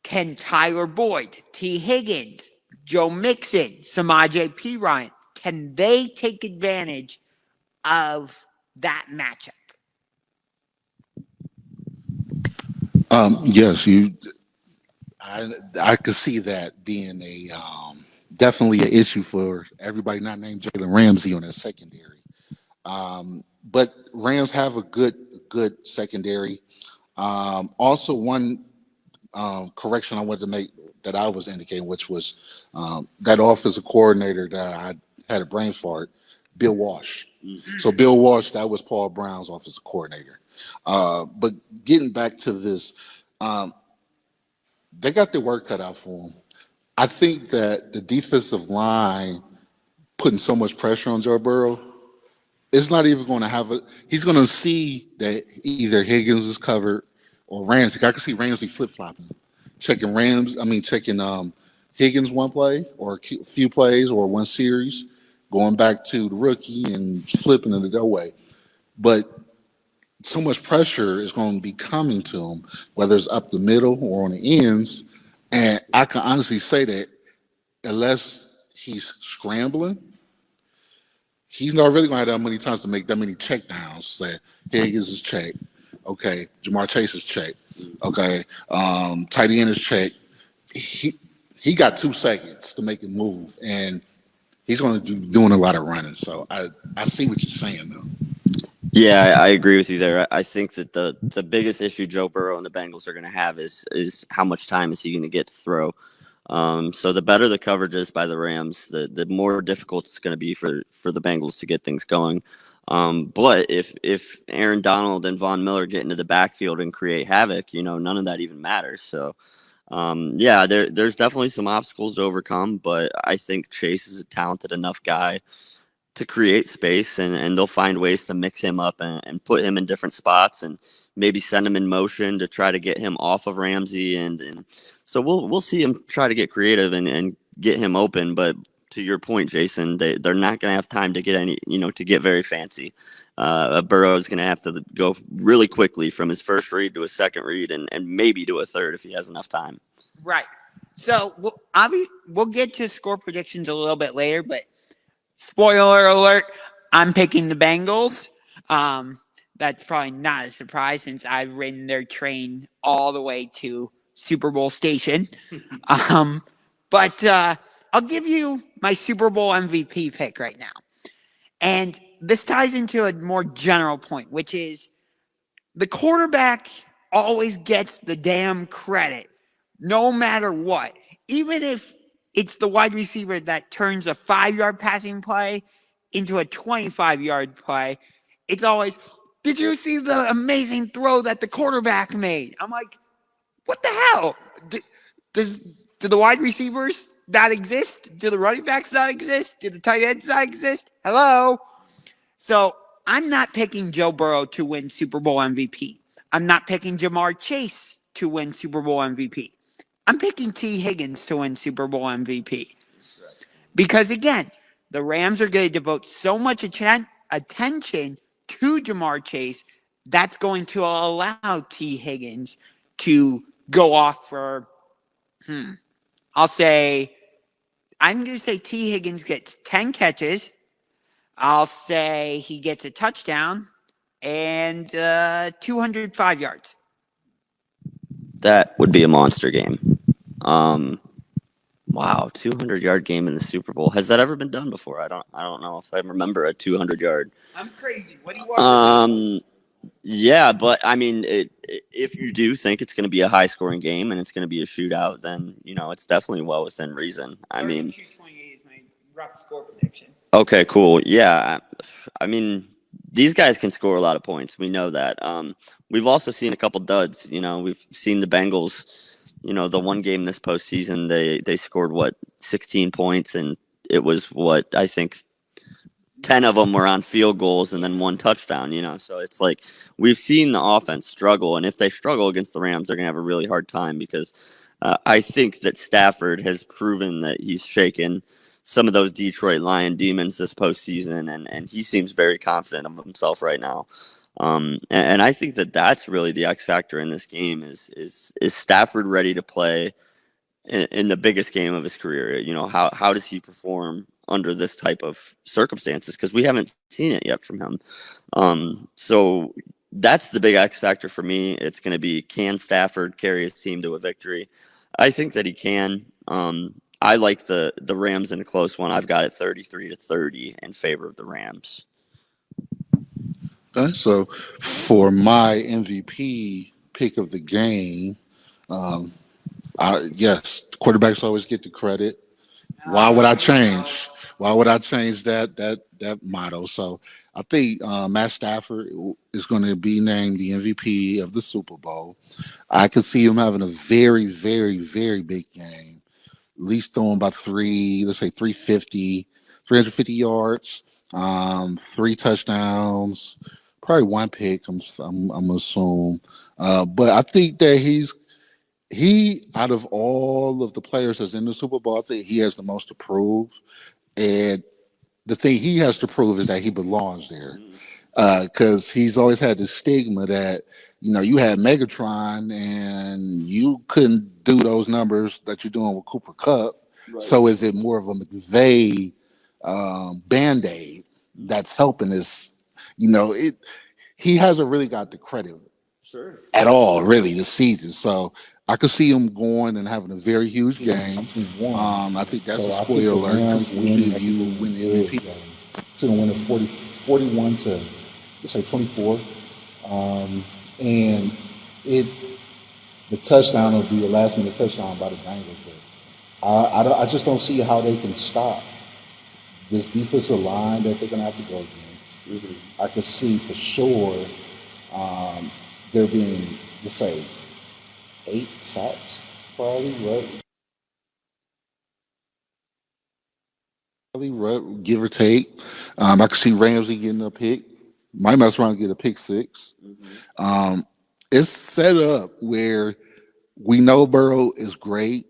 can Tyler Boyd, T. Higgins, Joe Mixon, Samaje Perine, can they take advantage of that matchup? Yes, I could see that being a definitely an issue for everybody not named Jalen Ramsey on that secondary. But Rams have a good secondary. Also, one correction I wanted to make that I was indicating, which was that offensive coordinator that I had a brain fart, Bill Walsh. So Bill Walsh, that was Paul Brown's offensive coordinator. But getting back to this, they got their work cut out for them. I think that the defensive line putting so much pressure on Joe Burrow, it's not even going to have a. He's going to see that either Higgins is covered or Ramsey. I can see Ramsey flip flopping, checking Higgins one play or a few plays or one series, going back to the rookie and flipping it their way. But so much pressure is going to be coming to him, whether it's up the middle or on the ends. And I can honestly say that unless he's scrambling, he's not really going to have that many times to make that many check downs. Say Higgins is checked. Okay. Jamar Chase is checked. Okay. Tight end is checked. He got 2 seconds to make a move, and he's going to be doing a lot of running. So I see what you're saying, though. Yeah, I agree with you there. I think that the biggest issue Joe Burrow and the Bengals are going to have is how much time is he going to get to throw. So the better the coverage is by the Rams, the more difficult it's going to be for the Bengals to get things going. But if Aaron Donald and Von Miller get into the backfield and create havoc, none of that even matters. So there's definitely some obstacles to overcome, but I think Chase is a talented enough guy to create space, and they'll find ways to mix him up and put him in different spots and maybe send him in motion to try to get him off of Ramsey. And so we'll see him try to get creative and get him open. But to your point, Jason, they're not going to have time to get to get very fancy. Burrow is going to have to go really quickly from his first read to a second read and maybe to a third if he has enough time. Right. So we'll get to score predictions a little bit later, but spoiler alert, I'm picking the Bengals. That's probably not a surprise since I've ridden their train all the way to Super Bowl station. But I'll give you my Super Bowl MVP pick right now. And this ties into a more general point, which is the quarterback always gets the damn credit, no matter what. Even if it's the wide receiver that turns a 5-yard passing play into a 25-yard play, it's always, did you see the amazing throw that the quarterback made? I'm like, what the hell? Do the wide receivers not exist? Do the running backs not exist? Do the tight ends not exist? Hello? So I'm not picking Joe Burrow to win Super Bowl MVP. I'm not picking Jamar Chase to win Super Bowl MVP. I'm picking T. Higgins to win Super Bowl MVP. Because again, the Rams are going to devote so much attention to Jamar Chase, that's going to allow T. Higgins to go off for, I'm going to say T. Higgins gets 10 catches. I'll say he gets a touchdown and 205 yards. That would be a monster game. Wow, 200-yard game in the Super Bowl. Has that ever been done before? I don't know if I remember a 200-yard. I'm crazy. What do you want? Yeah, but I mean, if you do think it's going to be a high-scoring game and it's going to be a shootout, then it's definitely well within reason. I mean, 32-28 is my rough score prediction. Okay, cool. Yeah, I mean, these guys can score a lot of points. We know that. We've also seen a couple duds. We've seen the Bengals. The one game this postseason, they scored 16 points, and it was I think 10 of them were on field goals and then one touchdown. So it's like we've seen the offense struggle, and if they struggle against the Rams, they're gonna have a really hard time because I think that Stafford has proven that he's shaken some of those Detroit Lion demons this postseason, and he seems very confident of himself right now. And I think that that's really the X factor in this game is Stafford ready to play in the biggest game of his career? How does he perform under this type of circumstances? Because we haven't seen it yet from him. So that's the big X factor for me. It's going to be, can Stafford carry his team to a victory? I think that he can. I like the Rams in a close one. I've got it 33-30 in favor of the Rams. Okay, so for my MVP pick of the game, yes, quarterbacks always get the credit. Why would I change? Why would I change that motto? So I think Matt Stafford is going to be named the MVP of the Super Bowl. I could see him having a very, very, very big game. At least throwing about 350 yards, 3 touchdowns, probably 1 pick. I'm assume, but I think that he out of all of the players that's in the Super Bowl, I think he has the most to prove, and the thing he has to prove is that he belongs there, because he's always had this stigma that you had Megatron and you couldn't do those numbers that you're doing with Cooper Kupp. Right. So is it more of a McVay Band-Aid that's helping us? He hasn't really got the credit at all, really, this season. So I could see him going and having a very huge game. I think that's a spoiler alert. Which of you will win the MVP? It's going to win at 41 to, let's say, 24. And the touchdown will be a last-minute touchdown by the Bengals. I just don't see how they can stop this defensive line that they're going to have to go against. Mm-hmm. I could see for sure there being, let's say, 8 sacks, probably, right? Give or take. I could see Ramsey getting a pick. Might mess around and get a pick 6. Mm-hmm. It's set up where we know Burrow is great,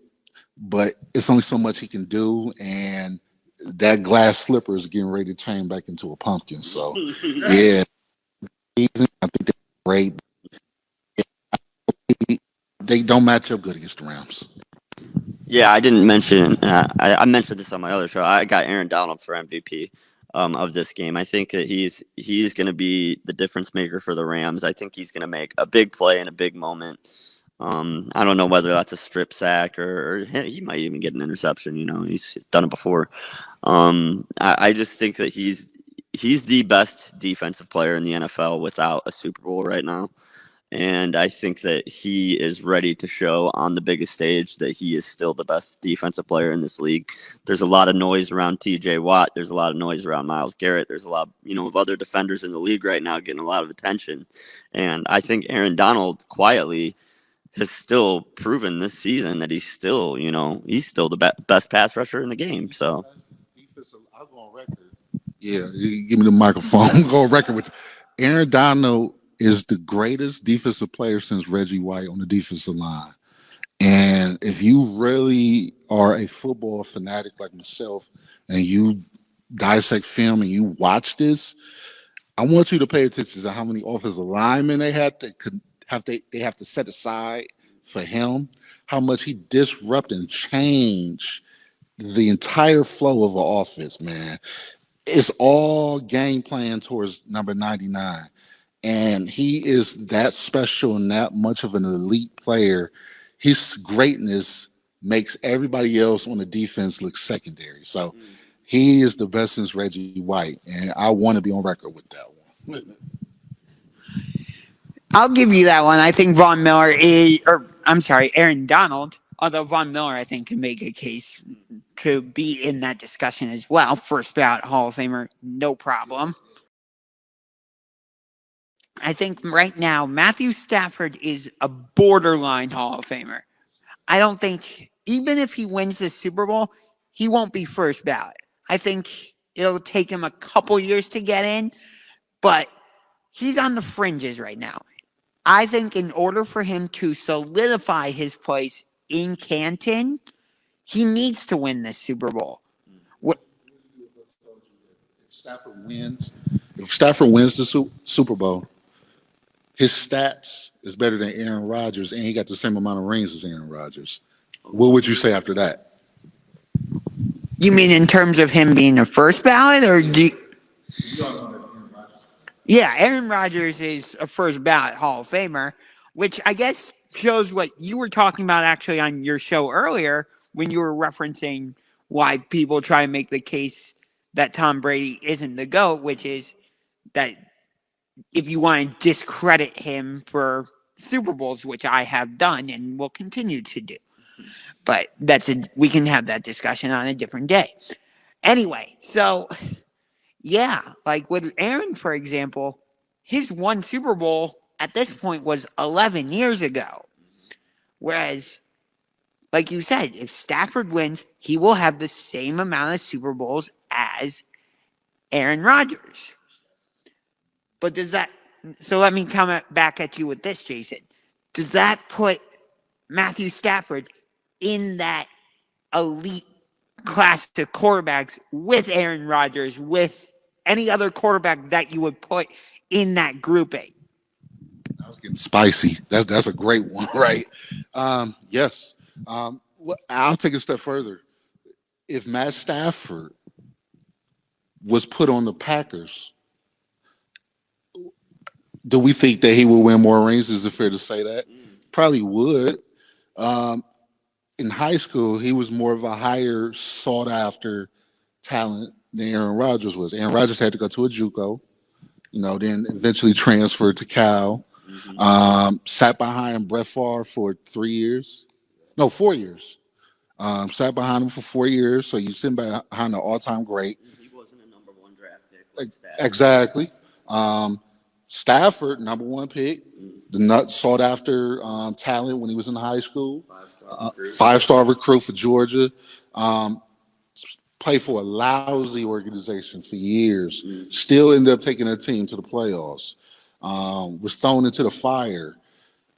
but it's only so much he can do, and that glass slipper is getting ready to turn back into a pumpkin. So, yeah, I think they're great. They don't match up good against the Rams. Yeah, I didn't mention. I mentioned this on my other show. I got Aaron Donald for MVP of this game. I think that he's going to be the difference maker for the Rams. I think he's going to make a big play in a big moment. I don't know whether that's a strip sack or he might even get an interception. He's done it before. I just think that he's he's the best defensive player in the NFL without a Super Bowl right now. And I think that he is ready to show on the biggest stage that he is still the best defensive player in this league. There's a lot of noise around TJ Watt. There's a lot of noise around Myles Garrett. There's a lot, of other defenders in the league right now getting a lot of attention. And I think Aaron Donald quietly has still proven this season that he's still the best pass rusher in the game. So I'll go on record. Yeah, you give me the microphone. I'll go on record with Aaron Donald is the greatest defensive player since Reggie White on the defensive line. And if you really are a football fanatic like myself and you dissect film and you watch this, I want you to pay attention to how many offensive linemen they have to set aside for him, how much he disrupt and change the entire flow of an offense, man. It's all game plan towards number 99. And he is that special and that much of an elite player. His greatness makes everybody else on the defense look secondary. So he is the best since Reggie White. And I want to be on record with that one. I'll give you that one. I think Aaron Donald, although Von Miller, I think, can make a case to be in that discussion as well. First ballot Hall of Famer, no problem. I think right now, Matthew Stafford is a borderline Hall of Famer. I don't think, even if he wins the Super Bowl, he won't be first ballot. I think it'll take him a couple years to get in, but he's on the fringes right now. I think in order for him to solidify his place in Canton, he needs to win this Super Bowl. If Stafford wins the Super Bowl, his stats is better than Aaron Rodgers, and he got the same amount of rings as Aaron Rodgers. What would you say after that? You mean in terms of him being a first ballot, or do you... Yeah, Aaron Rodgers is a first ballot Hall of Famer, which I guess shows what you were talking about actually on your show earlier when you were referencing why people try to make the case that Tom Brady isn't the GOAT, which is that if you want to discredit him for Super Bowls, which I have done and will continue to do. But we can have that discussion on a different day. Anyway, so yeah, like with Aaron, for example, his one Super Bowl at this point was 11 years ago. Whereas, like you said, if Stafford wins, he will have the same amount of Super Bowls as Aaron Rodgers. But so let me come back at you with this, Jason. Does that put Matthew Stafford in that elite class of quarterbacks with Aaron Rodgers, with any other quarterback that you would put in that grouping? I was getting spicy. That's a great one, right? Yes. I'll take it a step further. If Matt Stafford was put on the Packers, do we think that he will win more rings? Is it fair to say that? Probably would. In high school, he was more of a higher sought-after talent than Aaron Rodgers was. Aaron Rodgers had to go to a JUCO, then eventually transferred to Cal. Sat behind Brett Favre for 4 years. Sat behind him for 4 years, so you sit behind the all-time great. He wasn't a number one draft pick. Like Exactly. Stafford, number one pick, the sought after talent when he was in high school. Five-star recruit for Georgia. Played for a lousy organization for years. Still ended up taking a team to the playoffs. Was thrown into the fire.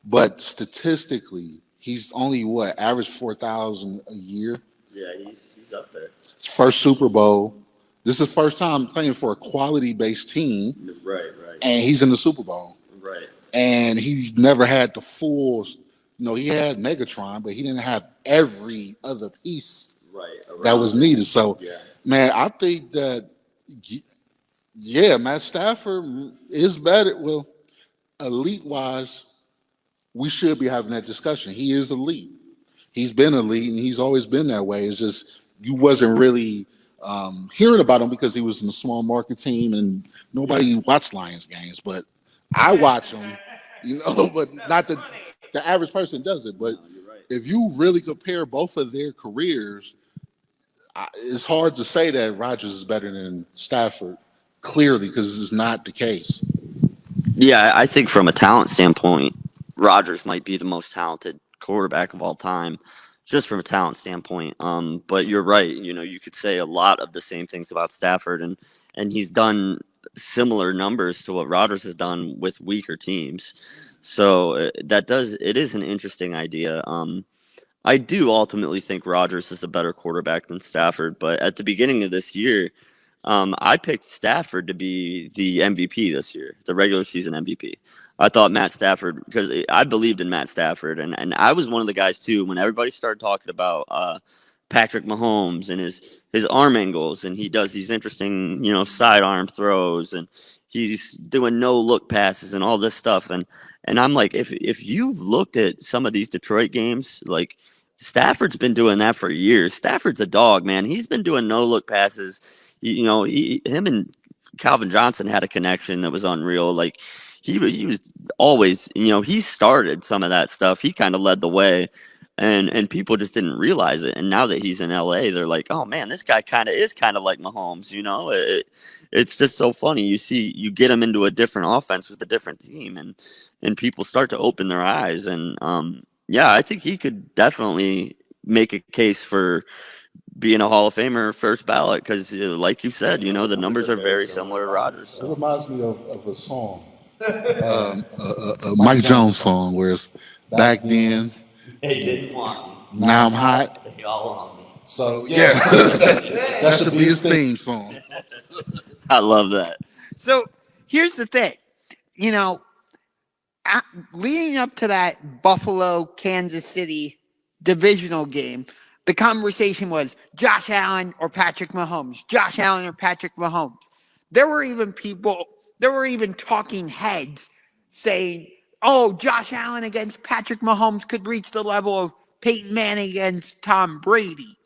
But statistically, he's only average 4,000 a year. Yeah, he's up there. First Super Bowl. This is his first time playing for a quality-based team. Right. And he's in the Super Bowl. Right. And he's never had the full, he had Megatron, but he didn't have every other piece that was needed. So, man, I think that, Matt Stafford is better. Well, elite-wise, we should be having that discussion. He is elite. He's been elite, and he's always been that way. It's just you wasn't really hearing about him because he was in a small market team and nobody watched Lions games. But I watch them, but not the average person does it. But if you really compare both of their careers, it's hard to say that Rodgers is better than Stafford, clearly, because it's not the case. Yeah, I think from a talent standpoint, Rodgers might be the most talented quarterback of all time, just from a talent standpoint. But you're right. You could say a lot of the same things about Stafford, and he's done similar numbers to what Rodgers has done with weaker teams. So it is an interesting idea. I do ultimately think Rodgers is a better quarterback than Stafford, but at the beginning of this year, I picked Stafford to be the MVP this year, the regular season MVP. I thought Matt Stafford, because I believed in Matt Stafford, and I was one of the guys too when everybody started talking about Patrick Mahomes and his arm angles, and he does these interesting, sidearm throws, and he's doing no look passes and all this stuff, and I'm like, if you've looked at some of these Detroit games, like Stafford's been doing that for years. Stafford's a dog, man. He's been doing no look passes. Him and Calvin Johnson had a connection that was unreal. Like he was always, he started some of that stuff. He kind of led the way, and people just didn't realize it. And now that he's in LA, they're like, oh man, this guy is kind of like Mahomes. It's just so funny. You get him into a different offense with a different team, and people start to open their eyes. And yeah, I think he could definitely make a case for being a Hall of Famer first ballot because, like you said, the numbers are very similar to Rodgers. It reminds me of a song, a Mike Jones song, where it's back then, They didn't want me. now I'm hot. They all want me. So yeah, that should be his theme song. I love that. So here's the thing, leading up to that Buffalo Kansas City divisional game, the conversation was Josh Allen or Patrick Mahomes. Josh Allen or Patrick Mahomes. There were even talking heads saying, oh, Josh Allen against Patrick Mahomes could reach the level of Peyton Manning against Tom Brady.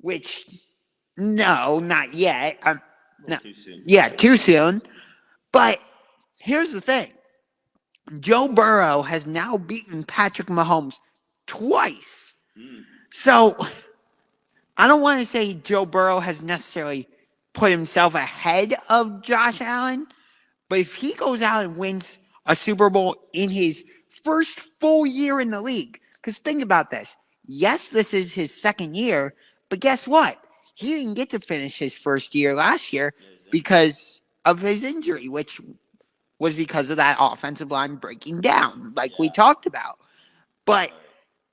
Which, no, not yet. No. Too soon. Yeah, too soon. But here's the thing. Joe Burrow has now beaten Patrick Mahomes twice. So I don't want to say Joe Burrow has necessarily put himself ahead of Josh Allen, but if he goes out and wins a Super Bowl in his first full year in the league, because think about this. Yes, this is his second year, but guess what? He didn't get to finish his first year last year because of his injury, which was because of that offensive line breaking down, like we talked about. But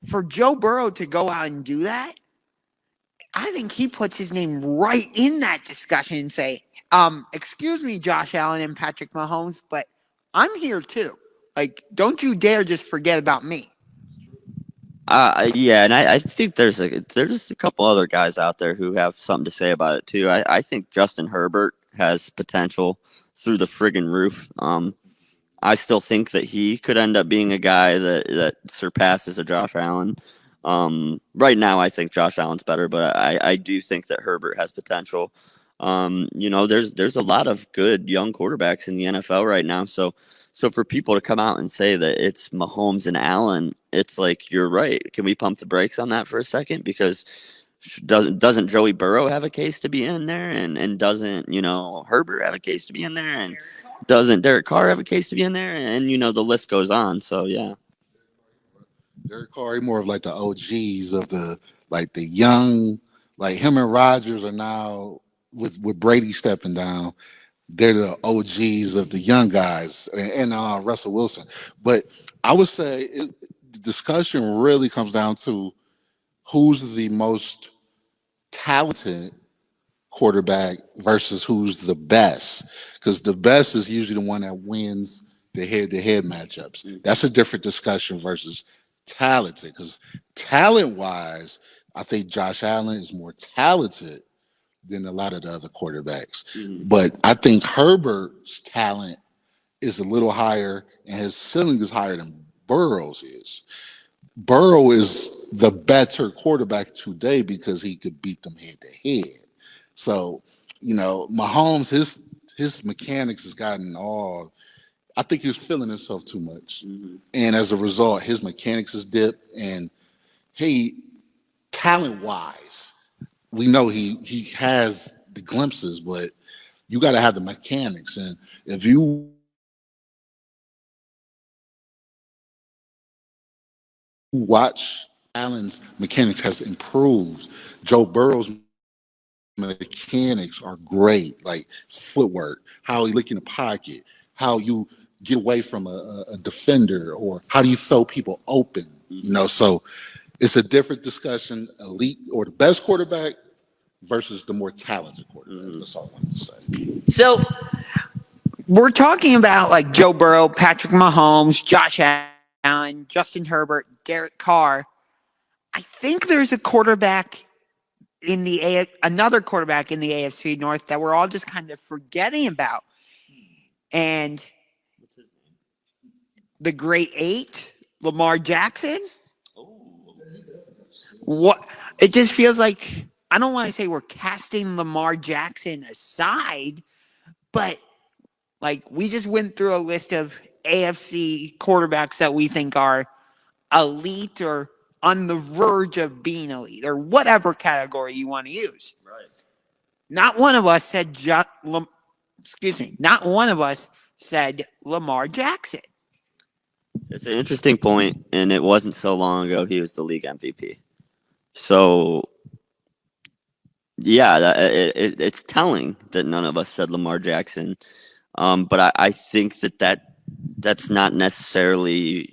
for Joe Burrow to go out and do that, I think he puts his name right in that discussion and say, excuse me, Josh Allen and Patrick Mahomes, but I'm here too. Like, don't you dare just forget about me. Yeah, and I think there's a couple other guys out there who have something to say about it too. I think Justin Herbert has potential through the friggin' roof. I still think that he could end up being a guy that surpasses a Josh Allen. Right now, I think Josh Allen's better, but I do think that Herbert has potential. There's a lot of good young quarterbacks in the NFL right now. So for people to come out and say that it's Mahomes and Allen, it's like, you're right. Can we pump the brakes on that for a second? Because doesn't Joey Burrow have a case to be in there, and doesn't Herbert have a case to be in there, and doesn't Derek Carr have a case to be in there, and the list goes on. So yeah. Derek Carr, more of like the OGs of the young, like him and Rodgers are now with Brady stepping down. They're the OGs of the young guys, and Russell Wilson. But I would say the discussion really comes down to who's the most talented quarterback versus who's the best, because the best is usually the one that wins the head-to-head matchups. That's a different discussion versus talented, because talent-wise, I think Josh Allen is more talented than a lot of the other quarterbacks. But I think Herbert's talent is a little higher, and his ceiling is higher than Burrow's is. Burrow is the better quarterback today because he could beat them head to head. So, Mahomes, his mechanics has gotten all. I think he was feeling himself too much, and as a result, his mechanics has dipped. And he, talent wise, we know he has the glimpses, but you got to have the mechanics. And if you watch, Allen's mechanics has improved. Joe Burrow's mechanics are great, like footwork, how he look in the pocket, how you get away from a defender, or how do you throw people open. So it's a different discussion. Elite or the best quarterback versus the more talented quarterback. That's all I wanted to say. So we're talking about like Joe Burrow, Patrick Mahomes, Josh Allen, Justin Herbert, Derek Carr. I think there's a quarterback another quarterback in the AFC North that we're all just kind of forgetting about. And What's his name? the great eight, Lamar Jackson. Oh, What it just feels like, I don't want to say we're casting Lamar Jackson aside, but like we just went through a list of AFC quarterbacks that we think are elite or on the verge of being elite or whatever category you want to use. right. Not one of us said not one of us said Lamar Jackson. It's an interesting point, and it wasn't so long ago he was the league MVP. So, yeah, it's telling that none of us said Lamar Jackson. But I think that's not necessarily,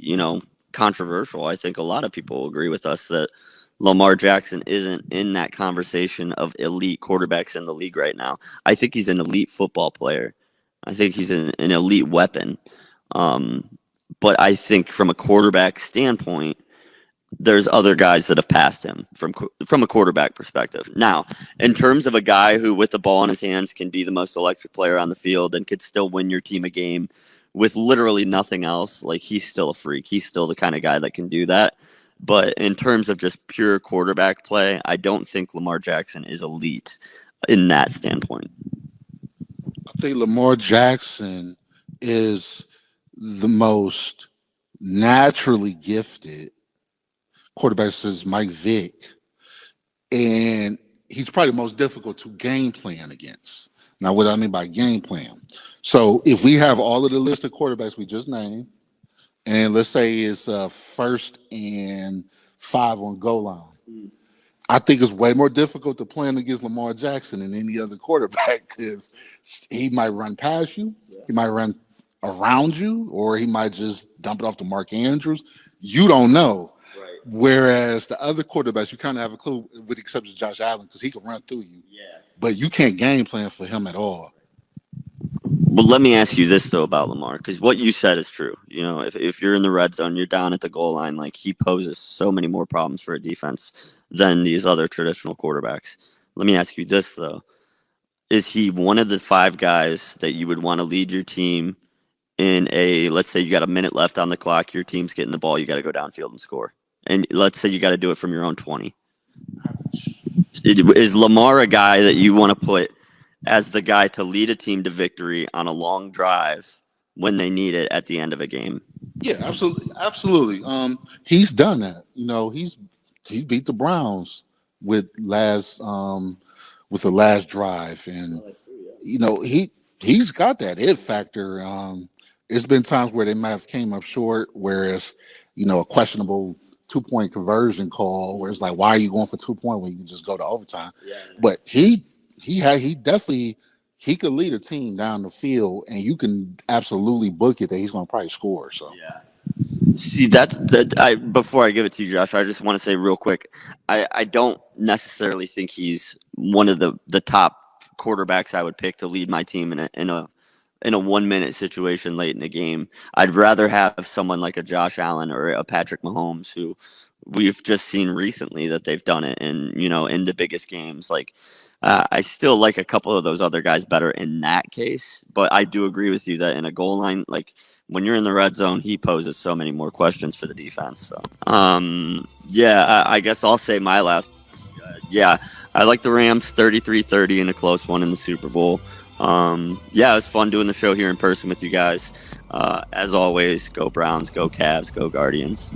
controversial. I think a lot of people agree with us that Lamar Jackson isn't in that conversation of elite quarterbacks in the league right now. I think he's an elite football player. I think he's an elite weapon. But I think from a quarterback standpoint, there's other guys that have passed him from a quarterback perspective. Now, in terms of a guy who, with the ball in his hands, can be the most electric player on the field and could still win your team a game with literally nothing else, like he's still a freak. He's still the kind of guy that can do that. But in terms of just pure quarterback play, I don't think Lamar Jackson is elite in that standpoint. I think Lamar Jackson is the most naturally gifted quarterback since Mike Vick, and he's probably the most difficult to game plan against. Now, what do I mean by game plan? So if we have all of the list of quarterbacks we just named, and let's say it's 1st and 5 on goal line, I think it's way more difficult to plan against Lamar Jackson than any other quarterback because he might run past you, he might run around you, or he might just dump it off to Mark Andrews. You don't know. Right. Whereas the other quarterbacks, you kind of have a clue, with the exception of Josh Allen, because he can run through you. Yeah. But you can't game plan for him at all. Well, let me ask you this, though, about Lamar, because what you said is true. If you're in the red zone, you're down at the goal line, like he poses so many more problems for a defense than these other traditional quarterbacks. Let me ask you this, though. Is he one of the 5 guys that you would want to lead your team in let's say you got a minute left on the clock, your team's getting the ball, you got to go downfield and score. And let's say you got to do it from your own 20. Is Lamar a guy that you want to put as the guy to lead a team to victory on a long drive when they need it at the end of a game? Yeah, absolutely. He's done that. He beat the Browns with the last drive, and he's got that it factor. There's been times where they might have came up short, whereas a questionable 2-point conversion call, where it's like, why are you going for 2 point when you can just go to overtime? Yeah. But he definitely could lead a team down the field, and you can absolutely book it that he's going to probably score. So Yeah. See, before I give it to you, Josh, I just want to say real quick, I don't necessarily think he's one of the top quarterbacks I would pick to lead my team in a 1-minute situation late in a game. I'd rather have someone like a Josh Allen or a Patrick Mahomes, who we've just seen recently that they've done it in the biggest games. Like, I still like a couple of those other guys better in that case, but I do agree with you that in a goal line, like when you're in the red zone, he poses so many more questions for the defense. So, I guess I'll say my last. Yeah, I like the Rams 33-30 in a close one in the Super Bowl. Yeah, it was fun doing the show here in person with you guys. As always, go Browns, go Cavs, go Guardians.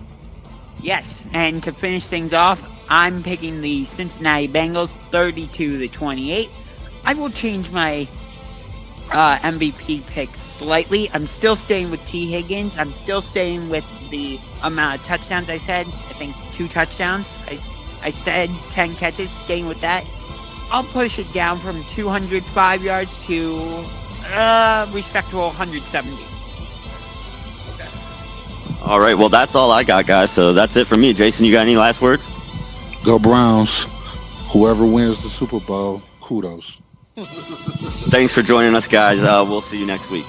Yes, and to finish things off, I'm picking the Cincinnati Bengals 32-28. I will change my MVP pick slightly. I'm still staying with T. Higgins. I'm still staying with the amount of touchdowns I said. I think 2 touchdowns. I said 10 catches, staying with that. I'll push it down from 205 yards to respectable 170. All right, well, that's all I got, guys. So that's it for me. Jason, you got any last words? Go Browns. Whoever wins the Super Bowl, kudos. Thanks for joining us, guys. We'll see you next week.